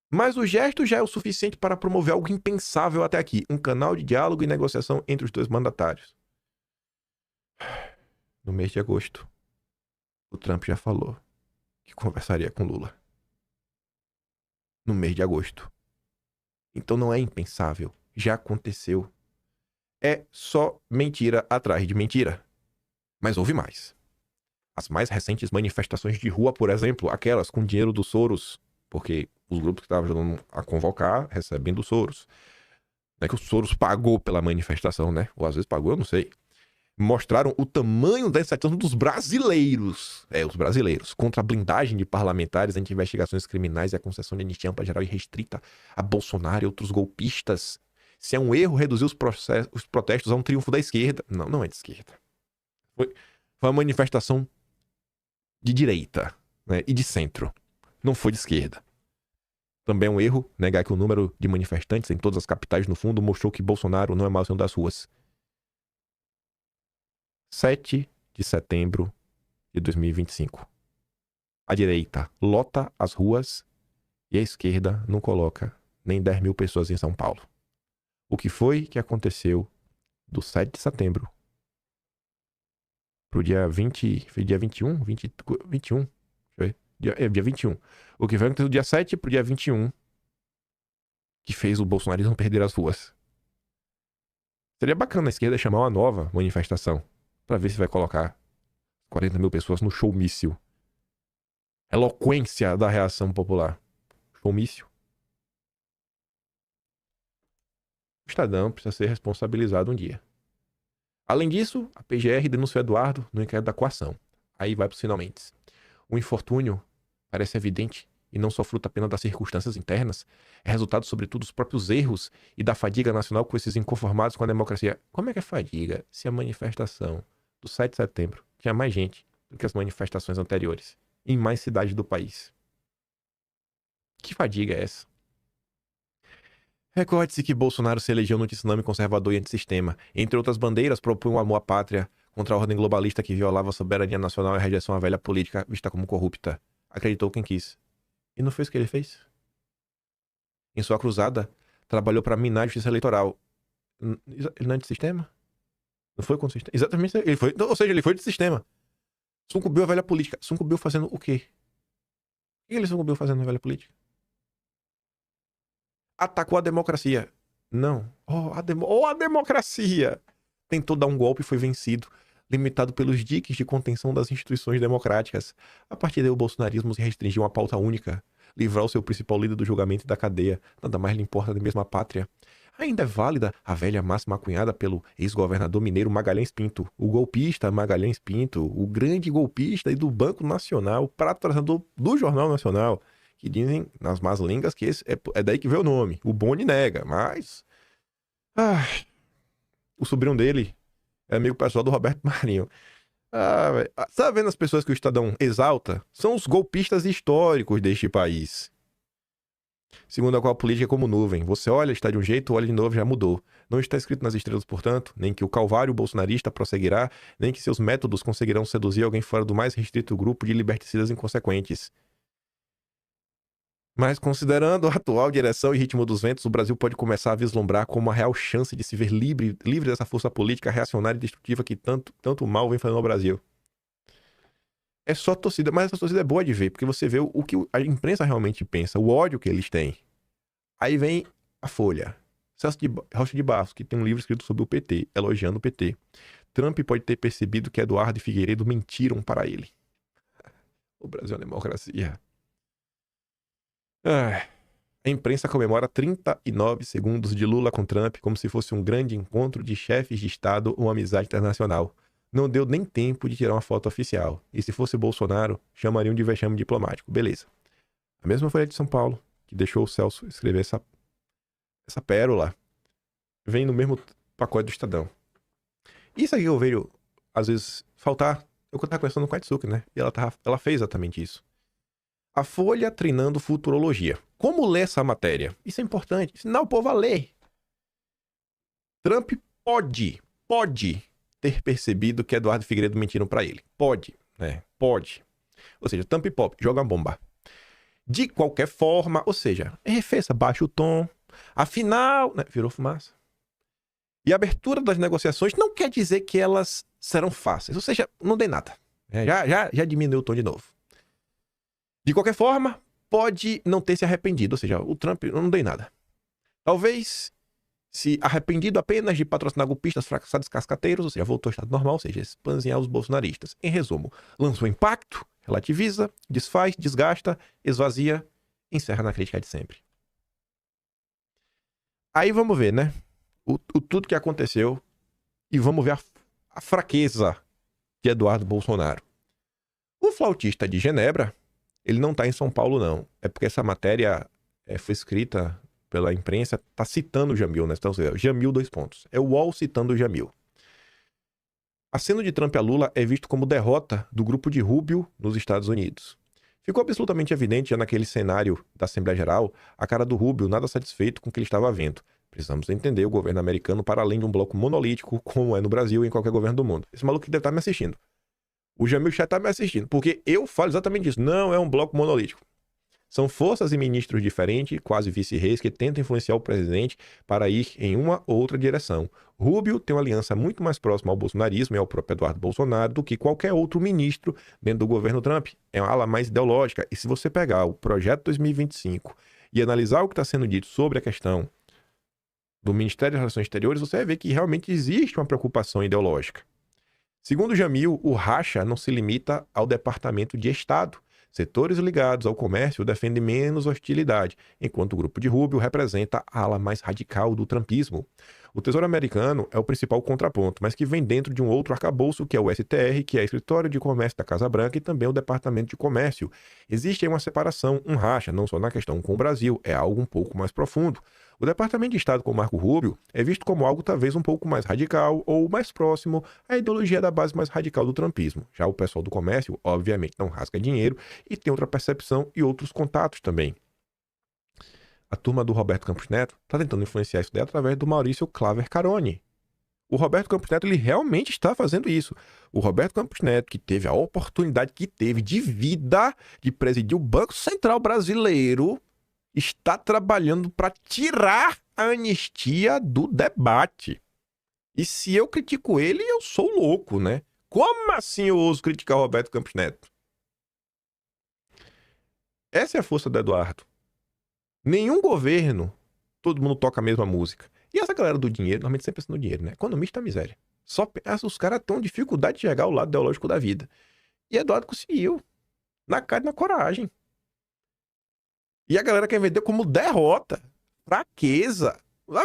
Mas o gesto já é o suficiente para promover algo impensável até aqui. Um canal de diálogo e negociação entre os dois mandatários. No mês de agosto, o Trump já falou que conversaria com Lula. No mês de agosto. Então não é impensável. Já aconteceu. É só mentira atrás de mentira. Mas houve mais. As mais recentes manifestações de rua, por exemplo, aquelas com dinheiro do Soros, porque os grupos que estavam ajudando a convocar recebem do Soros. Não é que o Soros pagou pela manifestação, né? Ou às vezes pagou, eu não sei. Mostraram o tamanho da insatisfação dos brasileiros. Os brasileiros. Contra a blindagem de parlamentares ante investigações criminais e a concessão de anistia ampla, geral e restrita a Bolsonaro e outros golpistas. Se é um erro reduzir os protestos a um triunfo da esquerda. Não, não é de esquerda. Foi uma manifestação de direita, né, e de centro. Não foi de esquerda. Também é um erro negar que o número de manifestantes em todas as capitais, no fundo, mostrou que Bolsonaro não é mais um das ruas. 7 de setembro de 2025. A direita lota as ruas e a esquerda não coloca nem 10 mil pessoas em São Paulo. O que foi que aconteceu do 7 de setembro pro dia 20... Foi dia 21? 21? Deixa eu ver. Dia 21. O que foi que aconteceu do dia 7 pro dia 21 que fez o bolsonarismo perder as ruas. Seria bacana a esquerda chamar uma nova manifestação pra ver se vai colocar 40 mil pessoas no showmício. Eloquência da reação popular. Showmício. O Estadão precisa ser responsabilizado um dia. Além disso, a PGR denunciou Eduardo no inquérito da coação. Aí vai para os finalmente. O infortúnio parece evidente e não só fruto apenas das circunstâncias internas, é resultado sobretudo dos próprios erros e da fadiga nacional com esses inconformados com a democracia. Como é que é fadiga se a manifestação do 7 de setembro tinha mais gente do que as manifestações anteriores em mais cidades do país? Que fadiga é essa? Recorde-se que Bolsonaro se elegeu no tsunami conservador e antissistema. Entre outras bandeiras, propunha o amor à pátria contra a ordem globalista que violava a soberania nacional e a rejeição à velha política vista como corrupta. Acreditou quem quis. E não fez o que ele fez. Em sua cruzada, trabalhou para minar a justiça eleitoral. Ele não é antissistema? Não foi contra o sistema? Exatamente, ele foi. Ou seja, ele foi de sistema. Sucumbiu à velha política. Sucumbiu fazendo o quê? O que ele sucumbiu fazendo na velha política? Atacou a democracia. Não. A democracia! Tentou dar um golpe e foi vencido, limitado pelos diques de contenção das instituições democráticas. A partir daí o bolsonarismo se restringiu a uma pauta única, livrar o seu principal líder do julgamento e da cadeia. Nada mais lhe importa da mesma pátria. Ainda é válida a velha máxima cunhada pelo ex-governador mineiro Magalhães Pinto, o golpista Magalhães Pinto, o grande golpista e do Banco Nacional, patrocinador do Jornal Nacional, que dizem nas más línguas que esse é daí que veio o nome. O Boni nega, mas O sobrinho dele é amigo pessoal do Roberto Marinho. Velho. Tá vendo as pessoas que o Estadão exalta? São os golpistas históricos deste país. Segundo a qual a política é como nuvem. Você olha, está de um jeito, olha de novo, já mudou. Não está escrito nas estrelas, portanto, nem que o calvário bolsonarista prosseguirá, nem que seus métodos conseguirão seduzir alguém fora do mais restrito grupo de liberticidas inconsequentes. Mas considerando a atual direção e ritmo dos ventos, o Brasil pode começar a vislumbrar como uma real chance de se ver livre dessa força política reacionária e destrutiva que tanto mal vem fazendo ao Brasil. É só torcida, mas essa torcida é boa de ver, porque você vê o que a imprensa realmente pensa, o ódio que eles têm. Aí vem a Folha. Celso Rocha de Barros, que tem um livro escrito sobre o PT, elogiando o PT. Trump pode ter percebido que Eduardo e Figueiredo mentiram para ele. O Brasil é uma democracia. A imprensa comemora 39 segundos de Lula com Trump como se fosse um grande encontro de chefes de Estado ou amizade internacional. Não deu nem tempo de tirar uma foto oficial. E se fosse Bolsonaro, chamariam de vexame diplomático. Beleza. A mesma Folha de São Paulo, que deixou o Celso escrever essa pérola, vem no mesmo pacote do Estadão. Isso aqui eu vejo, às vezes, faltar. Eu estava conversando com a Katsuki, né? E ela fez exatamente isso. A Folha treinando futurologia. Como ler essa matéria? Isso é importante. Ensinar o povo a ler. Trump pode ter percebido que Eduardo e Figueiredo mentiram para ele. Pode, né? Pode. Ou seja, Trump pop, joga uma bomba. De qualquer forma, ou seja, arrefeça, baixa o tom. Afinal, né? Virou fumaça. E a abertura das negociações não quer dizer que elas serão fáceis. Ou seja, não dei nada. Já diminuiu o tom de novo. De qualquer forma, pode não ter se arrependido. Ou seja, o Trump não dei nada. Talvez se arrependido apenas de patrocinar golpistas fracassados cascateiros, ou seja, voltou ao estado normal, ou seja, espanzinhar os bolsonaristas. Em resumo, lançou impacto, relativiza, desfaz, desgasta, esvazia, encerra na crítica de sempre. Aí vamos ver, né? Tudo que aconteceu e vamos ver a fraqueza de Eduardo Bolsonaro. O flautista de Genebra, ele não está em São Paulo, não. É porque essa matéria foi escrita pela imprensa, tá citando o Jamil, né? Então, Jamil, 2 pontos. É o UOL citando o Jamil. Aceno de Trump a Lula é visto como derrota do grupo de Rubio nos Estados Unidos. Ficou absolutamente evidente já naquele cenário da Assembleia Geral a cara do Rubio nada satisfeito com o que ele estava vendo. Precisamos entender o governo americano para além de um bloco monolítico, como é no Brasil e em qualquer governo do mundo. Esse maluco que deve estar me assistindo. O Jamil já está me assistindo, porque eu falo exatamente isso. Não é um bloco monolítico. São forças e ministros diferentes, quase vice-reis, que tentam influenciar o presidente para ir em uma ou outra direção. Rubio tem uma aliança muito mais próxima ao bolsonarismo e ao próprio Eduardo Bolsonaro do que qualquer outro ministro dentro do governo Trump. É uma ala mais ideológica. E se você pegar o projeto 2025 e analisar o que está sendo dito sobre a questão do Ministério das Relações Exteriores, você vai ver que realmente existe uma preocupação ideológica. Segundo Jamil, o racha não se limita ao Departamento de Estado. Setores ligados ao comércio defendem menos hostilidade, enquanto o grupo de Rubio representa a ala mais radical do trumpismo. O Tesouro Americano é o principal contraponto, mas que vem dentro de um outro arcabouço, que é o STR, que é o Escritório de Comércio da Casa Branca, e também o Departamento de Comércio. Existe aí uma separação, um racha, não só na questão com o Brasil, é algo um pouco mais profundo. O Departamento de Estado com Marco Rubio é visto como algo talvez um pouco mais radical ou mais próximo à ideologia da base mais radical do trumpismo. Já o pessoal do comércio, obviamente, não rasga dinheiro e tem outra percepção e outros contatos também. A turma do Roberto Campos Neto está tentando influenciar isso daí através do Maurício Claver Caroni. O Roberto Campos Neto, ele realmente está fazendo isso. O Roberto Campos Neto, que teve a oportunidade que teve de vida de presidir o Banco Central Brasileiro, está trabalhando para tirar a anistia do debate. E se eu critico ele, eu sou louco, né? Como assim eu ouso criticar o Roberto Campos Neto? Essa é a força do Eduardo. Nenhum governo, todo mundo toca a mesma música. E essa galera do dinheiro, normalmente sempre pensa no dinheiro, né? Economista é miséria. Os caras estão dificuldade de chegar ao lado ideológico da vida. E Eduardo conseguiu. Na cara e na coragem. E a galera quer vender como derrota. Fraqueza.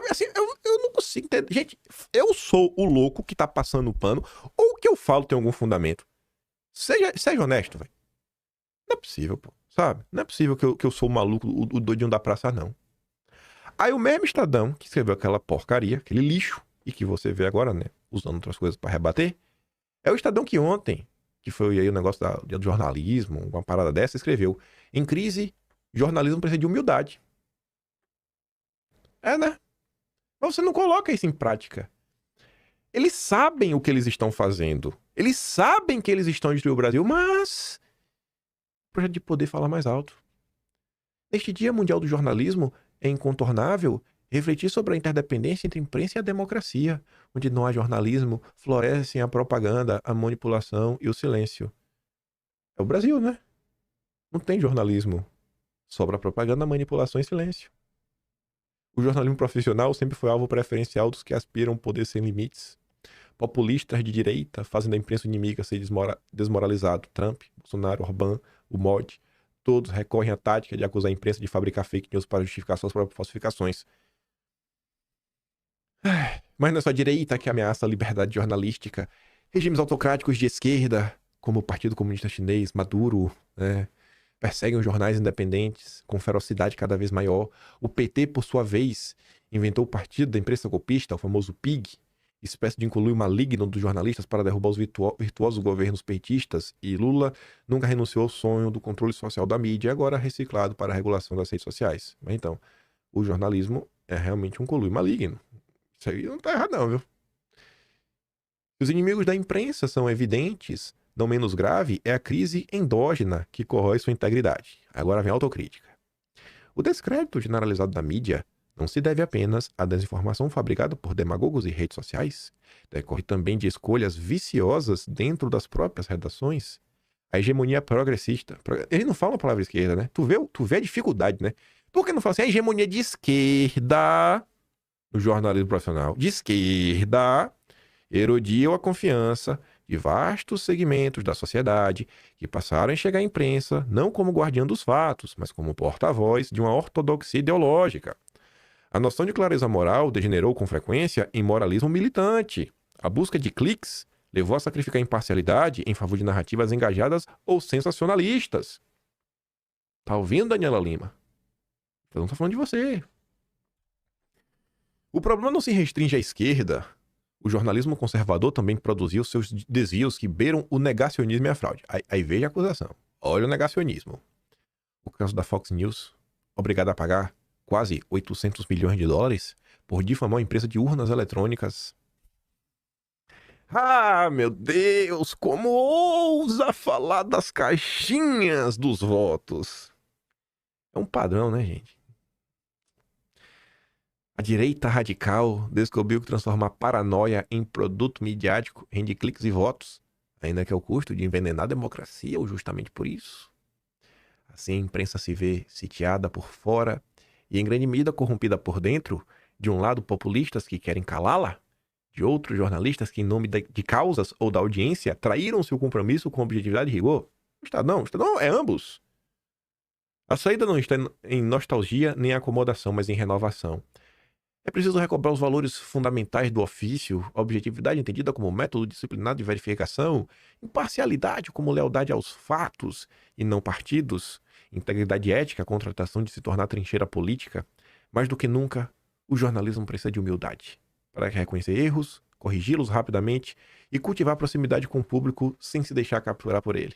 Assim, eu não consigo entender. Gente, eu sou o louco que tá passando o pano. Ou o que eu falo tem algum fundamento. Seja honesto, velho. Não é possível, pô. Sabe? Não é possível que eu sou o maluco, o doidinho da praça, não. Aí o mesmo Estadão, que escreveu aquela porcaria, aquele lixo, e que você vê agora, né, usando outras coisas para rebater, é o Estadão que ontem, que foi aí o negócio do jornalismo, uma parada dessa, escreveu: em crise, jornalismo precisa de humildade. É, né? Mas você não coloca isso em prática. Eles sabem o que eles estão fazendo. Eles sabem que eles estão destruindo o Brasil, mas o projeto de poder fala mais alto. Neste Dia Mundial do Jornalismo, é incontornável refletir sobre a interdependência entre a imprensa e a democracia. Onde não há jornalismo, florescem a propaganda, a manipulação e o silêncio. É o Brasil, né? Não tem jornalismo. Sobra propaganda, manipulação e silêncio. O jornalismo profissional sempre foi alvo preferencial dos que aspiram ao poder sem limites. Populistas de direita fazem da imprensa inimiga ser desmoralizado. Trump, Bolsonaro, Orbán, o MOD, todos recorrem à tática de acusar a imprensa de fabricar fake news para justificar suas próprias falsificações. Mas não é só a direita que ameaça a liberdade jornalística. Regimes autocráticos de esquerda, como o Partido Comunista Chinês, Maduro, perseguem os jornais independentes com ferocidade cada vez maior. O PT, por sua vez, inventou o Partido da Imprensa Golpista, o famoso PIG, espécie de incluir maligno dos jornalistas para derrubar os virtuosos governos petistas, e Lula nunca renunciou ao sonho do controle social da mídia, agora reciclado para a regulação das redes sociais. Mas então, o jornalismo é realmente um conluio maligno. Isso aí não tá errado não, viu? Os inimigos da imprensa são evidentes. Não menos grave é a crise endógena que corrói sua integridade. Agora vem a autocrítica. O descrédito generalizado da mídia não se deve apenas à desinformação fabricada por demagogos e redes sociais. Decorre também de escolhas viciosas dentro das próprias redações. A hegemonia progressista. Ele não fala a palavra esquerda, né? Tu vê a dificuldade, né? Por que não fala assim? A hegemonia de esquerda no jornalismo profissional. De esquerda erodiu a confiança de vastos segmentos da sociedade que passaram a enxergar a imprensa não como guardiã dos fatos, mas como porta-voz de uma ortodoxia ideológica. A noção de clareza moral degenerou com frequência em moralismo militante. A busca de cliques levou a sacrificar a imparcialidade em favor de narrativas engajadas ou sensacionalistas. Tá ouvindo, Daniela Lima? Eu não tô falando de você. O problema não se restringe à esquerda. O jornalismo conservador também produziu seus desvios que beiram o negacionismo e a fraude. Aí veja a acusação. Olha o negacionismo. O caso da Fox News, obrigada a pagar quase 800 milhões de dólares por difamar uma empresa de urnas eletrônicas. Ah, meu Deus, como ousa falar das caixinhas dos votos. É um padrão, né, gente? A direita radical descobriu que transformar paranoia em produto midiático rende cliques e votos, ainda que é o custo de envenenar a democracia, ou justamente por isso. Assim a imprensa se vê sitiada por fora e em grande medida corrompida por dentro, de um lado populistas que querem calá-la, de outros jornalistas que em nome de causas ou da audiência traíram seu compromisso com objetividade e rigor. Estadão é ambos. A saída não está em nostalgia nem acomodação, mas em renovação. É preciso recobrar os valores fundamentais do ofício, objetividade entendida como método disciplinado de verificação, imparcialidade como lealdade aos fatos e não partidos, integridade ética contra a tentação de se tornar trincheira política. Mais do que nunca, o jornalismo precisa de humildade, para reconhecer erros, corrigi-los rapidamente e cultivar proximidade com o público sem se deixar capturar por ele.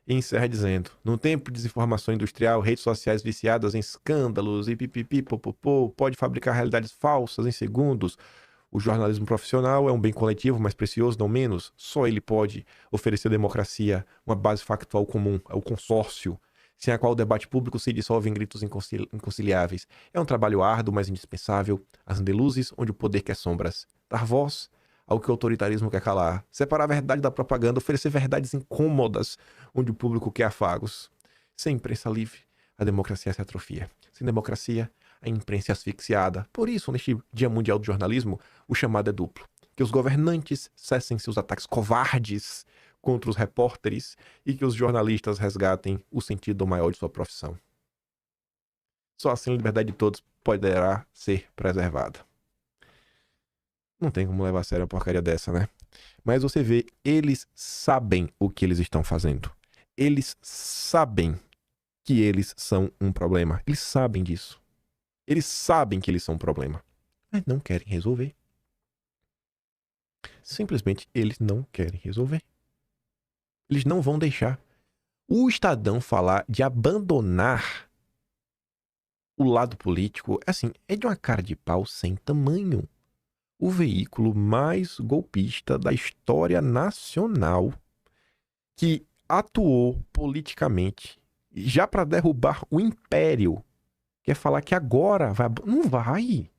E encerra dizendo: num tempo de desinformação industrial, redes sociais viciadas em escândalos e pipipi, popopô, pode fabricar realidades falsas em segundos. O jornalismo profissional é um bem coletivo, mas precioso não menos. Só ele pode oferecer à democracia uma base factual comum, é o consórcio, sem a qual o debate público se dissolve em gritos inconciliáveis. É um trabalho árduo, mas indispensável, acender luzes onde o poder quer sombras, dar voz ao que o autoritarismo quer calar, separar a verdade da propaganda, oferecer verdades incômodas onde o público quer afagos. Sem imprensa livre, a democracia se atrofia. Sem democracia, a imprensa é asfixiada. Por isso, neste Dia Mundial do Jornalismo, o chamado é duplo. Que os governantes cessem seus ataques covardes contra os repórteres e que os jornalistas resgatem o sentido maior de sua profissão. Só assim a liberdade de todos poderá ser preservada. Não tem como levar a sério uma porcaria dessa, né? Mas você vê, eles sabem o que eles estão fazendo. Eles sabem que eles são um problema. Eles sabem disso. Eles sabem que eles são um problema. Mas não querem resolver. Simplesmente eles não querem resolver. Eles não vão deixar. O Estadão falar de abandonar o lado político, assim, é de uma cara de pau sem tamanho. O veículo mais golpista da história nacional, que atuou politicamente já para derrubar o império, quer falar que agora vai... Não vai.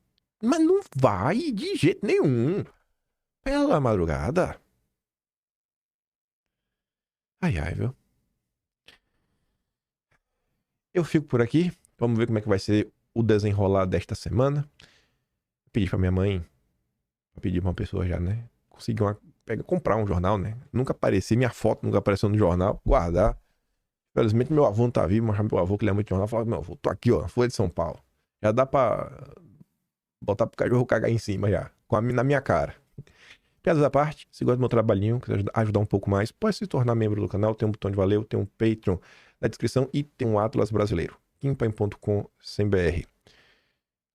Mas não vai de jeito nenhum. Pela madrugada. Ai, ai, viu? Eu fico por aqui. Vamos ver como é que vai ser o desenrolar desta semana. Pedi pra minha mãe, pedir pra uma pessoa já, né? Conseguir comprar um jornal, né? Nunca apareci, minha foto nunca apareceu no jornal. Guardar. Infelizmente meu avô não tá vivo, mas meu avô que lê muito jornal, fala, meu avô, tô aqui, ó, Folha de São Paulo. Já dá pra botar pro cachorro cagar em cima já, na minha cara. Piadas à parte, se gosta do meu trabalhinho, quiser ajudar um pouco mais, pode se tornar membro do canal, tem um botão de valeu, tem um Patreon na descrição e tem um Atlas brasileiro, kimpan.com.br.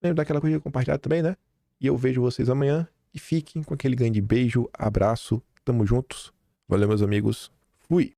Lembra daquela coisa de compartilhar também, né? E eu vejo vocês amanhã e fiquem com aquele grande beijo, abraço, tamo juntos. Valeu, meus amigos, fui!